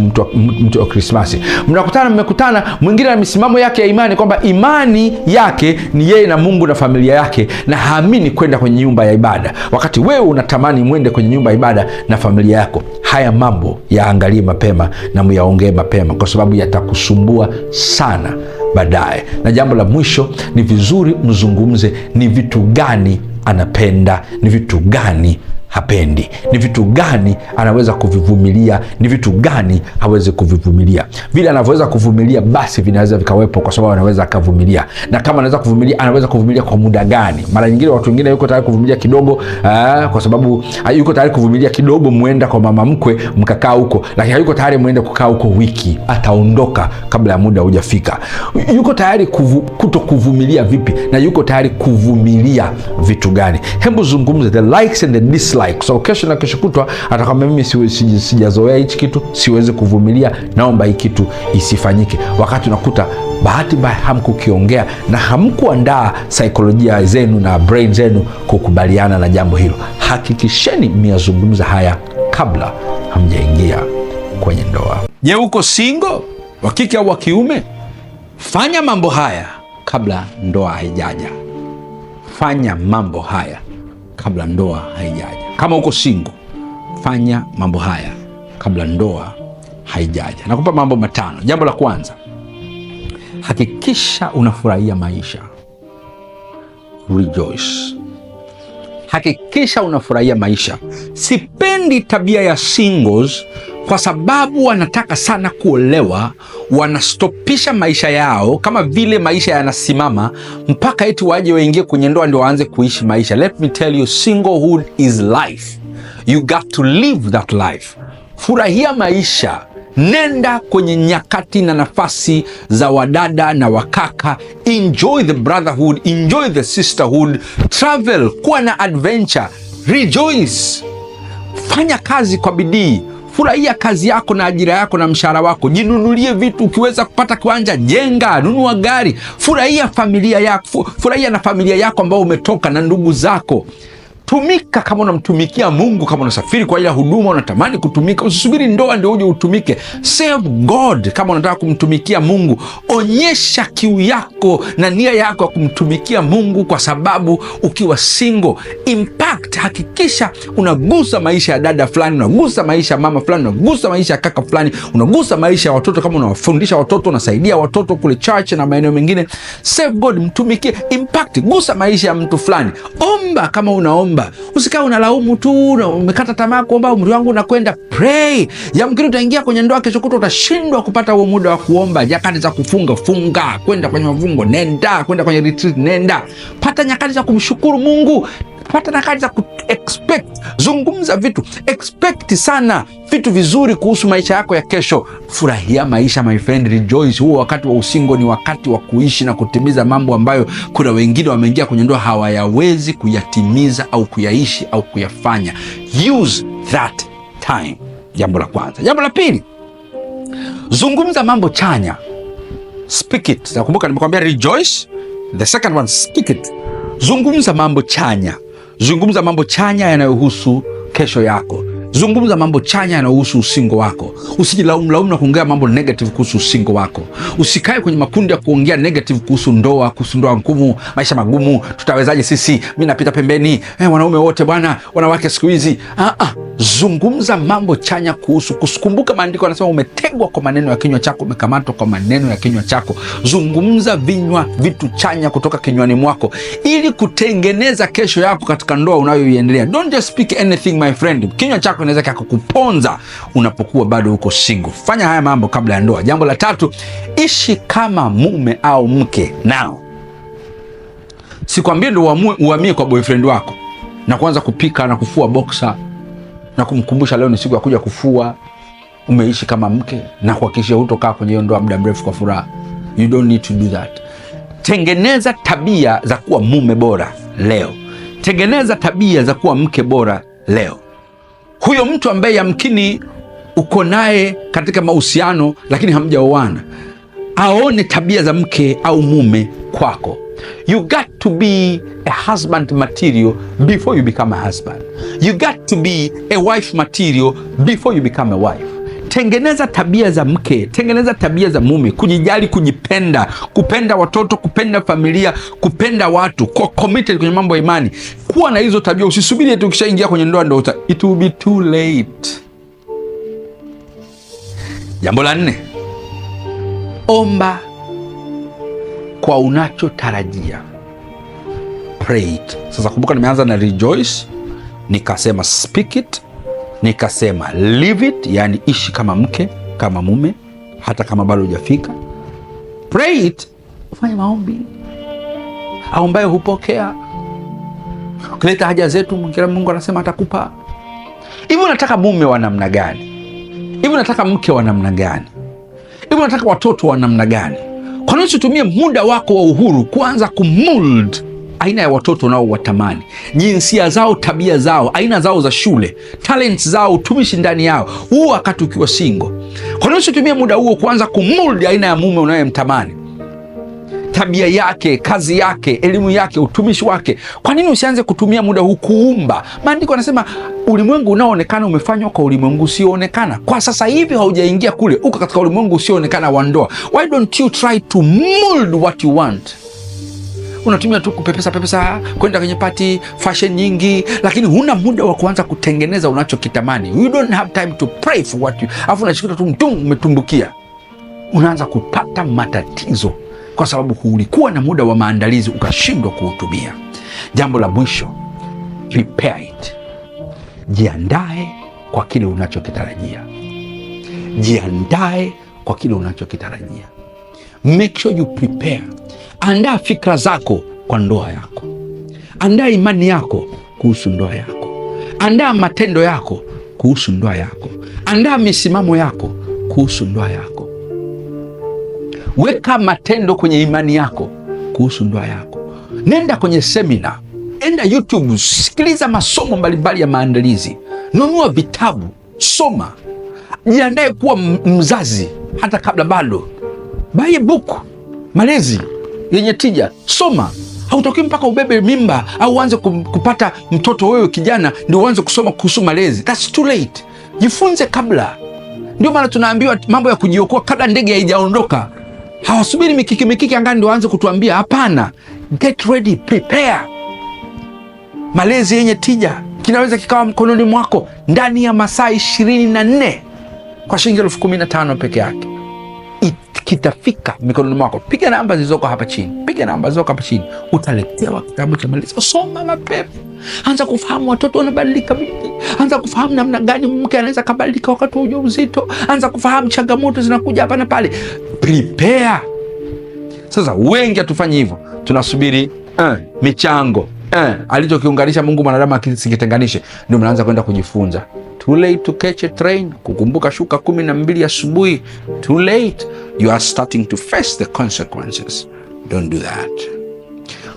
mti wa Krismasi. Mmekutana, mwingine na misimamo yake ya imani kwamba imani yake ni yeye na Mungu na familia yake, na haamini kwenda kwenye nyumba ya ibada, wakati wewe unatamani mwende kwenye nyumba ya ibada na familia yako. Haya mambo yaangalie mapema na muyaongee mapema, kwa sababu yatakusumbua sana baadaye. Na jambo la mwisho, ni vizuri mzungumze ni vitu gani anapenda, ni vitu gani hapendi, ni vitu gani anaweza kuvivumilia, ni vitu gani hawezi kuvivumilia. Vile anavyoweza kuvumilia basi vinaweza vikawepo, kwa sababu anaweza akavumilia. Na kama anaweza kuvumilia, anaweza kuvumilia kwa muda gani? Mara nyingine watu wengine yuko tayari kuvumilia kidogo, kwa sababu yuko tayari kuvumilia kidogo, muenda kwa mama mkwe mkakaa huko, lakini hayuko tayari muende kukaa huko wiki, ataondoka kabla ya muda hujafika. Yuko tayari kuto kuvumilia vipi, na yuko tayari kuvumilia vitu gani? Hebu zungumze the likes and the dislikes. So kesho na kesho kutwa atakwambia mimi sijazoea hichi kitu, siwezi kuvumilia, naomba hii kitu isifanyike. Wakati unakuta bahati mbaya hamkukiongea na hamkuandaa saikolojia zenu na brain zenu kukubaliana na jambo hilo. Hakikisheni mmeyazungumza haya kabla hamjaingia kwenye ndoa. Je, uko single, wa kike au wa kiume? Fanya mambo haya kabla ndoa haijaja. Fanya mambo haya kabla ndoa haijaja. Kama uko single, fanya mambo haya kabla ndoa haijaja. Nakupa mambo 5. Jambo la kwanza, hakikisha unafurahia maisha. Rejoice. Hakikisha unafurahia maisha. Sipendi tabia ya singles, kwa sababu wanataka sana kuolewa, wanastopisha maisha yao kama vile maisha yanasimama mpaka eti waje waingie kwenye ndoa ndio waanze kuishi maisha. Let me tell you, singlehood is life. You got to live that life. Furahia maisha. Nenda kwenye nyakati na nafasi za wadada na wakaka. Enjoy the brotherhood, enjoy the sisterhood. Travel, kuwa na adventure. Rejoice. Fanya kazi kwa bidii. Furahia kazi yako na ajira yako na mshahara wako. Jinunulie vitu, ukiweza kupata kiwanja jenga, nunua gari. Furahia familia yako, furahia na familia yako ambao umetoka na ndugu zako. Tumika kama unamtumikia Mungu. Kama unasafiri kwa ajili ya huduma, unatamani kutumika, usisubiri ndoa ndio uje utumike. Serve God kama unataka kumtumikia Mungu. Onyesha kiu yako na nia yako ya kumtumikia Mungu, kwa sababu ukiwa single, impact, hakikisha unagusa maisha ya dada fulani, unagusa maisha ya mama fulani, unagusa maisha ya kaka fulani, unagusa maisha ya watoto. Kama unawafundisha watoto, unasaidia watoto kule church na maeneo mengine, serve God, mtumikie, impact, gusa maisha ya mtu fulani. Omba kama unaomba. Usikae unalaumu tu, umekata tamaa kuomba, umri wangu unakwenda. Pray. Yamkini utaingia kwenye ndoa kesho kutwa utashindwa kupata huo muda wa kuomba. Nyakati za kufunga, funga. Kwenda kwenye mafungo, nenda. Kwenda kwenye retreat, nenda. Pata nyakati za kumshukuru Mungu. Pata nyakati za ku-expect. Zungumza vitu. Expect sana vitu vizuri kuhusu maisha yako ya kesho. Furahia maisha, my friend. Rejoice. Huo wakati wa usingo ni wakati wa kuishi na kutimiza mambo ambayo kuna wengine wameingia kwenye ndoa hawayawezi kuyatimiza au kuyaishi au kuyafanya. Use that time. Jambo la kwanza. Jambo la pili, zungumza mambo chanya. Speak it. Nakumbuka nimekwambia rejoice. The second one, speak it. Zungumza mambo chanya. Zungumza mambo chanya yanayohusu kesho yako. Zungumza mambo chanya yanayohusu usingo wako. Usijilaumu na kuongea mambo negative kuhusu usingo wako. Usikae kwenye makundi ya kuongea negative kuhusu ndoa ngumu, maisha magumu, tutawezaje sisi, mimi napita pembeni, wanaume wote bwana, wanawake siku hizi. Zungumza mambo chanya kuhusu. Kumbuka maandiko yanasema umetegwa kwa maneno ya kinywa chako, umekamatwa kwa maneno ya kinywa chako. Zungumza vitu chanya kutoka kinywani mwako ili kutengeneza kesho yako katika ndoa unayoiendelea. Don't just speak anything my friend. Kinywa chako inaweza kukuponza unapokuwa bado uko single. Fanya haya mambo kabla ya ndoa. Jambo la 3, ishi kama mume au mke. Nao sikwambie ndo uhamie kwa boyfriend wako na kuanza kupika na kufua boxer na kumkumbusha leo ni siku ya kuja kufua. Umeishi kama mke na kuhakikisha hutokaa kwenye hiyo ndoa muda mrefu kwa furaha. You don't need to do that. Tengeneza tabia za kuwa mume bora leo. Tengeneza tabia za kuwa mke bora leo. Huyo mtu ambaye yamkini uko naye katika mahusiano lakini hamjaoana, aone tabia za mke au mume kwako. You got to be a husband material before you become a husband. You got to be a wife material before you become a wife. Tengeneza tabia za mke, tengeneza tabia za mume, kujijali, kujipenda, kupenda watoto, kupenda familia, kupenda watu, kuwa committed kwenye mambo ya imani. Kuwa na hizo tabia, usisubiri eti ukishaingia kwenye ndoa ndio it will be too late. Jambo la 4, omba kwa unachotarajia. Pray it. Sasa kumbuka nimeanza na rejoice, nikasema speak it, nikasema live it, yani ishi kama mke, kama mume, hata kama bado hujafika. Pray it, ufanye maombi. Aombaye hupokea. Ukileta haja zetu, Mungu anasema atakupa. Hivi unataka mume wa namna gani? Hivi unataka mke wa namna gani? Hivi unataka watoto wa namna gani? Kwa nini usitumie muda wako wa uhuru kuanza kumold aina ya watoto nao watamani, jinsia zao, tabia zao, aina zao za shule, talents zao, utumishi ndani yao, huo wakati ukiwa single? Kwa nini usitumie muda huo kuanza kumold aina ya mume unayemtamani, tabia yake, kazi yake, elimu yake, utumishi wake? Kwa nini usianze kutumia muda huu kuumba? Maandiko yanasema ulimwengu unaoonekana umefanywa kwa ulimwengu usioonekana. Kwa sasa hivi haujaingia kule, uko katika ulimwengu usioonekana wa ndoa. Why don't you try to mold what you want? Unatumia tu kupepesa kwenda kwenye party, fashion nyingi, lakini huna muda wa kuanza kutengeneza unachokitamani. You don't have time to pray for what you, afu unashikuta tu umetumbukia. Unaanza kupata matatizo kwa sababu ulikuwa na muda wa maandalizi ukashindwa kuutumia. Jambo la mwisho, prepare it. Jiandae kwa kile unachokitarajia. Jiandae kwa kile unachokitarajia. Make sure you prepare. Andaa fikra zako kwa ndoa yako. Andaa imani yako kuhusu ndoa yako. Andaa matendo yako kuhusu ndoa yako. Andaa misimamo yako kuhusu ndoa yako. Weka matendo kwenye imani yako kuhusu ndoa yako. Nenda kwenye semina, enda YouTube, sikiliza masomo mbalimbali ya maandalizi, nunua vitabu, soma. Jiandae kuwa mzazi hata kabla bado. Buy a book, malezi yenye tija, soma. Hautaki mpaka ubebe mimba au uanze kupata mtoto wewe kijana ndio uanze kusoma kuhusu malezi. That's too late. Jifunze kabla. Ndio maana tunaambiwa mambo ya kujiokoa kabla ndege haijaondoka. Hawasubiri mikiki angani ndio waanze kutuambia, hapana. Get ready, prepare. Malezi yenye tija kinaweza kikawa mkononi mwako ndani ya masaa 24 kwa shilingi 15,000 peke yake. Kitafika mikononi mwako. Piga namba zilizoko hapa chini. Utaletewa kitabu cha malezi. Soma mapema. Anza kufahamu watoto wanabadilika vipi. Anza kufahamu namna gani mke anaweza kubadilika wakati wa ujauzito. Anza kufahamu changamoto zinakuja hapa na pale. Prepare. Sasa wengi hatufanyi hivyo. Tunasubiri michango. Alichokiunganisha Mungu mwanadamu akisitenganishe. Ndio mnaanza kwenda kujifunza. Too late to catch a train. Kukumbuka shuka 12 asubuhi. Too late. You are starting to face the consequences. Don't do that.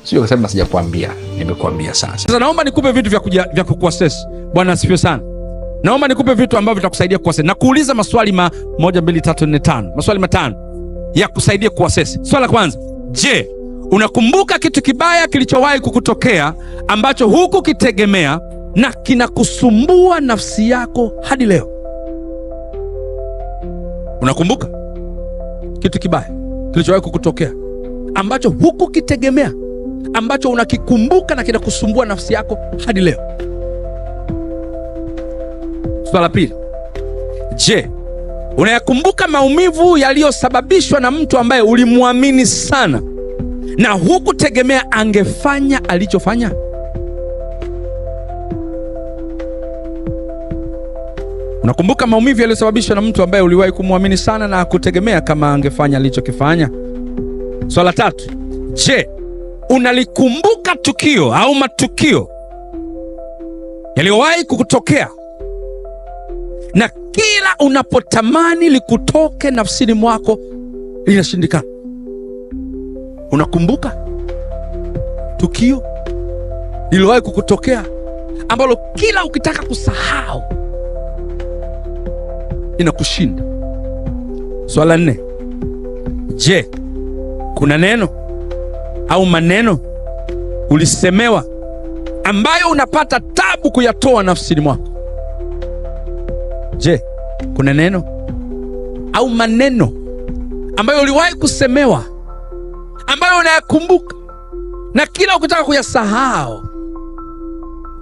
Sio kusema sijakwambia, nimekuambia sasa. Sasa naomba nikupe vitu vya kukuassess. Bwana asifiwe sana. Naomba nikupe vitu ambavyo vitakusaidia kuassess. Na kuuliza maswali 1 2 3 4 5. Maswali 5 ya kusaidia kuassess. Swali la kwanza, je, unakumbuka kitu kibaya kilichowahi kukutokea ambacho hukukitegemea na kinakusumbua nafsi yako hadi leo. Unakumbuka kitu kibaya kilichowahi kukutokea ambacho hukukitegemea, ambacho unakikumbuka na kinakusumbua nafsi yako hadi leo? Swali la pili, je, unayakumbuka maumivu yaliyosababishwa na mtu ambaye ulimwamini sana na hukutegemea angefanya alichofanya? Unakumbuka maumivu yaliyosababishwa na mtu ambaye uliwahi kumwamini sana na hakutegemea kama angefanya alichokifanya? Swala tatu, je, unalikumbuka tukio au matukio yaliyowahi kukutokea na kila unapotamani likutoke nafsini mwako linashindikana? Unakumbuka tukio lililowahi kukutokea ambalo kila ukitaka kusahau inakushinda? Swala 4, je, kuna neno au maneno ulisemewa ambayo unapata tabu kuyatoa nafsini mwako? Je, kuna neno au maneno ambayo uliwahi kusemewa ambayo unayakumbuka na kila ukitaka kuyasahau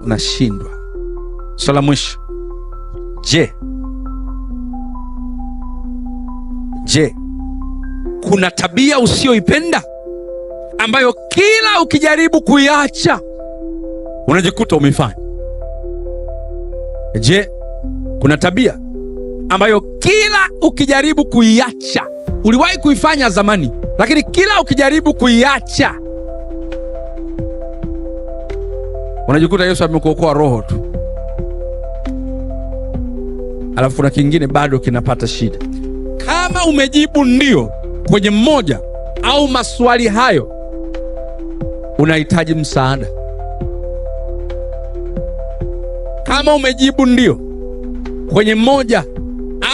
unashindwa? Swala mwisho, je, kuna tabia usiyoipenda ambayo kila ukijaribu kuiacha unajikuta umeifanya? Je, kuna tabia ambayo kila ukijaribu kuiacha, uliwahi kuifanya zamani, lakini kila ukijaribu kuiacha unajikuta Yesu amekuokoa roho tu, alafu kuna kingine bado kinapata shida? Kama umejibu ndio kwenye mmoja au maswali hayo, unahitaji msaada. Kama umejibu ndio kwenye mmoja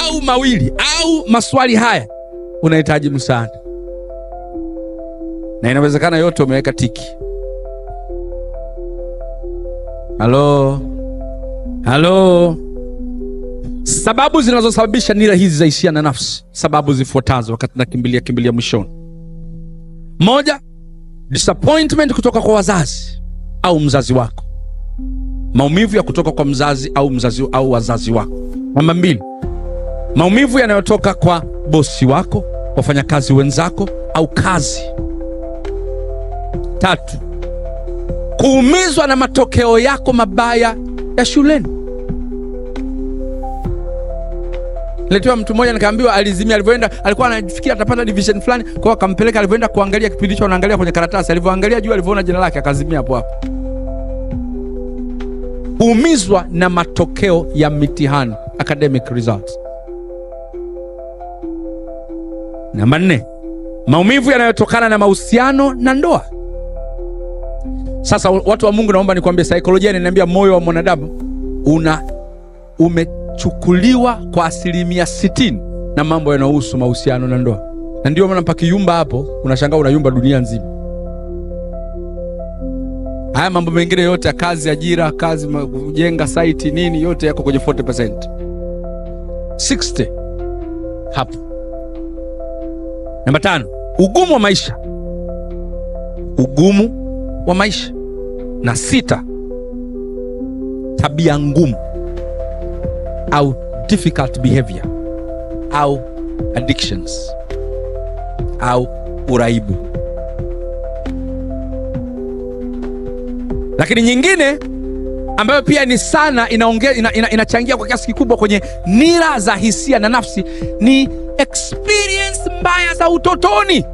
au mawili au maswali haya, unahitaji msaada, na inawezekana yote umeweka tiki. Halo. Sababu zinazosababisha nira hizi za hisia na nafsi, sababu zifuatazo wakati nakimbilia mwishoni. 1, disappointment kutoka kwa wazazi au mzazi wako. Maumivu ya kutoka kwa mzazi au wazazi wako. Namba 2, maumivu yanayotoka kwa bosi wako, wafanyakazi wenzako au kazi. 3, kuumizwa na matokeo yako mabaya ya shuleni. Nilitoa mtu mmoja nikaambiwa alizimia, alivyoenda alikuwa anafikiria atapata division fulani, kwa akampeleka, alivyoenda kuangalia kipindi hicho anaangalia kwenye karatasi, alivyoangalia juu alivyoona jina lake akazimia hapo hapo. Kuumizwa na matokeo ya mitihani, academic results. Namba 4, maumivu yanayotokana na mahusiano na ndoa. Sasa watu wa Mungu, naomba nikwambie, saikolojia inaniambia moyo wa mwanadamu umechukuliwa kwa 60% na mambo yanayohusu mahusiano na ndoa, na ndio maana pakiyumba hapo unashangaa unayumba dunia nzima. Haya mambo mengine yote ya kazi, ajira, kazi, kujenga site, nini, yote yako kwenye 40%, 60 hapo. Namba 5, ugumu wa maisha. Na 6, tabia ngumu au difficult behavior au addictions au uraibu. Lakini nyingine ambayo pia ni sana inachangia kwa kiasi kikubwa kwenye nira za hisia na nafsi ni experience mbaya za utotoni.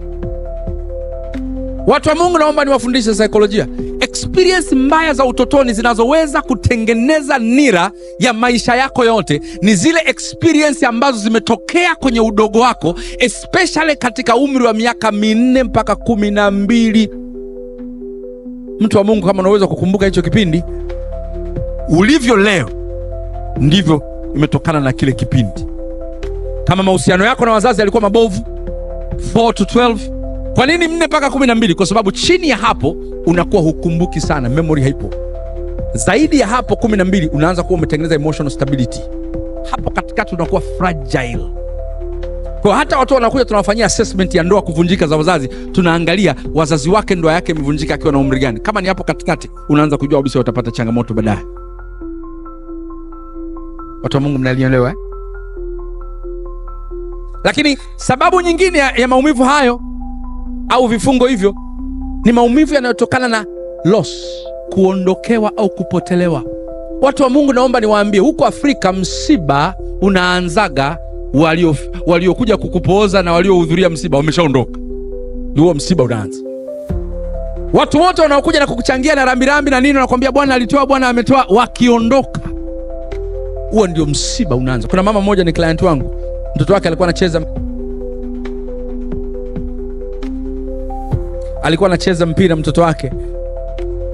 Watu wa Mungu, naomba niwafundishe saikolojia. Experience mbaya za utotoni zinazoweza kutengeneza nira ya maisha yako yote ni zile experience ambazo zimetokea kwenye udogo wako, especially katika umri wa miaka 4 mpaka 12. Mtu wa Mungu, kama unaweza kukumbuka hicho kipindi, ulivyo leo ndivyo imetokana na kile kipindi. Kama mahusiano yako na wazazi yalikuwa mabovu, 4 to 12. Kwa nini 4 mpaka 12? Kwa sababu chini ya hapo unakuwa hukumbuki sana, memory haipo. Zaidi ya hapo 12 unaanza kuwa umetengeneza emotional stability. Hapo katikati unakuwa fragile. Kwa hata watu wanakuja tunawafanyia assessment ya ndoa kuvunjika za wazazi, tunaangalia wazazi wake ndoa yake imevunjika akiwa na umri gani. Kama ni hapo katikati, unaanza kujua kabisa utapata changamoto baadaye. Watu wa Mungu mnalielewa eh? Lakini sababu nyingine ya maumivu hayo au vifungo hivyo ni maumivu yanayotokana na loss, kuondokewa au kupotelewa. Watu wa Mungu, naomba niwaambie, huko Afrika msiba unaanzaga waliokuja kukupooza na waliohudhuria msiba wameshaondoka. Huo msiba unaanza. Watu wote wanaokuja na kukuchangia na rambirambi na nini, wanakuambia Bwana alitoa, Bwana ametoa, wakiondoka, huo ndio msiba unaanza. Kuna mama mmoja, ni client wangu, mtoto wake alikuwa anacheza mpira mtoto wake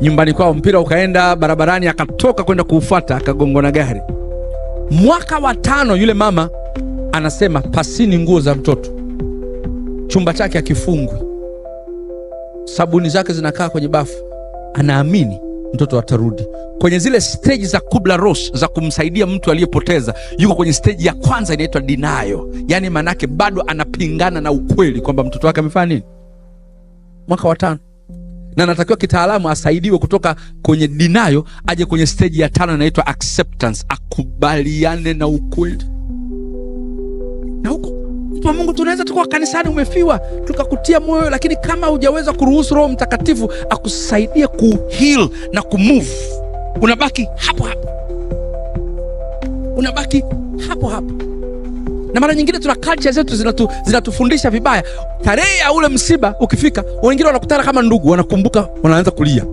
nyumbani kwao, mpira ukaenda barabarani, akatoka kwenda kuufuata, akagongwa na gari. Mwaka wa 5 yule mama anasema pasini nguo za mtoto, chumba chake akifungwi, sabuni zake zinakaa kwenye bafu. Anaamini mtoto atarudi. Kwenye zile stage za Kubler-Ross za kumsaidia mtu aliyepoteza, yuko kwenye stage ya kwanza inaitwa denial. Yani manake bado anapingana na ukweli kwamba mtoto wake amefanya nini. Mwaka wa 5, na anatakiwa kitaalamu asaidiwe kutoka kwenye denial aje kwenye stage ya 5 inaitwa acceptance, akubaliane na ukweli. Na huko mtu wa Mungu, tunaweza tukawa kanisani umefiwa tukakutia moyo, lakini kama hujaweza kuruhusu Roho Mtakatifu akusaidie kuheal na kumove, unabaki hapo hapo, unabaki hapo hapo. Na mara nyingine tuna culture zetu zinatufundisha vibaya. Tarehe ya ule msiba ukifika, wengine wanakutana kama ndugu, wanakumbuka, wanaanza kulia,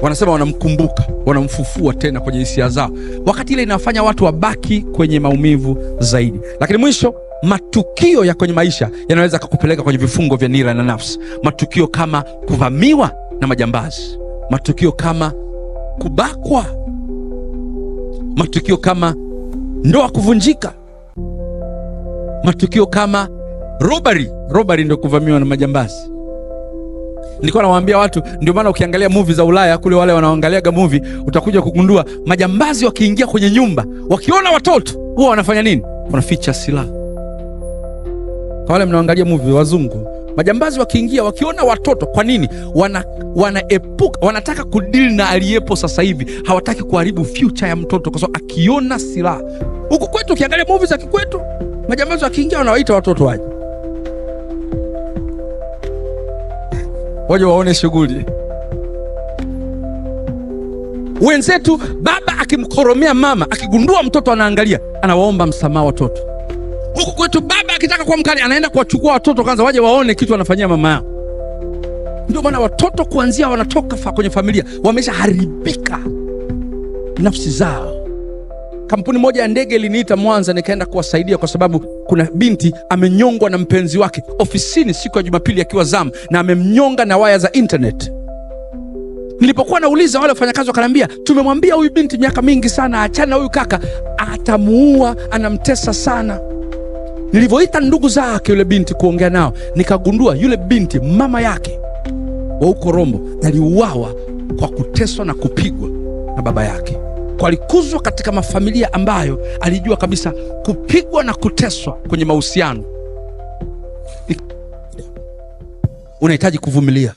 wanasema wanamkumbuka, wanamfufua tena kwenye hisia zao, wakati ile inafanya watu wabaki kwenye maumivu zaidi. Lakini mwisho, matukio ya kwenye maisha yanaweza kukupeleka kwenye vifungo vya nira na nafsi. Matukio kama kuvamiwa na majambazi, matukio kama kubakwa, matukio kama ndoa kuvunjika, matukio kama robbery ndio kuvamiwa na majambazi. Nilikuwa nawaambia watu, ndio maana ukiangalia movie za Ulaya kule, wale wanaoangaliaga movie, utakuja kugundua majambazi wakiingia kwenye nyumba, wakiona watoto huwa wanafanya nini? Wanaficha silaha. Kwa wale mnaoangalia movie wazungu, majambazi wakiingia, wakiona watoto, kwa nini? Wanaepuka, wanataka kudili na aliyepo sasa hivi, hawataki kuharibu future ya mtoto, kwa sababu akiona silaha. Huku kwetu ukiangalia movie za kikwetu, majambazi wakiingia wanawaita watoto waje waone shughuli. Wenzetu, baba akimkoromea mama, akigundua mtoto anaangalia, anawaomba msamaha watoto. Huku kwetu baba akitaka kuwa mkali, anaenda kuwachukua watoto kwanza waje waone kitu anafanyia mama yao. Ndio maana watoto kuanzia wanatoka kwenye familia wameshaharibika nafsi zao. Kampuni moja ya ndege iliniita Mwanza, nikaenda kuwasaidia kwa sababu kuna binti amenyongwa na mpenzi wake ofisini siku ya Jumapili akiwa zamu, na amemnyonga na waya za internet. Nilipokuwa nauliza, wale wafanyakazi wakaniambia, tumemwambia huyu binti miaka mingi sana achana na huyu kaka, atamuua, anamtesa sana. Nilivyoita ndugu zake yule binti kuongea nao, nikagundua yule binti mama yake wa huko Rombo aliuawa kwa kuteswa na kupigwa na baba yake. Alikuzwa katika mafamilia ambayo alijua kabisa kupigwa na kuteswa kwenye mahusiano unahitaji kuvumilia.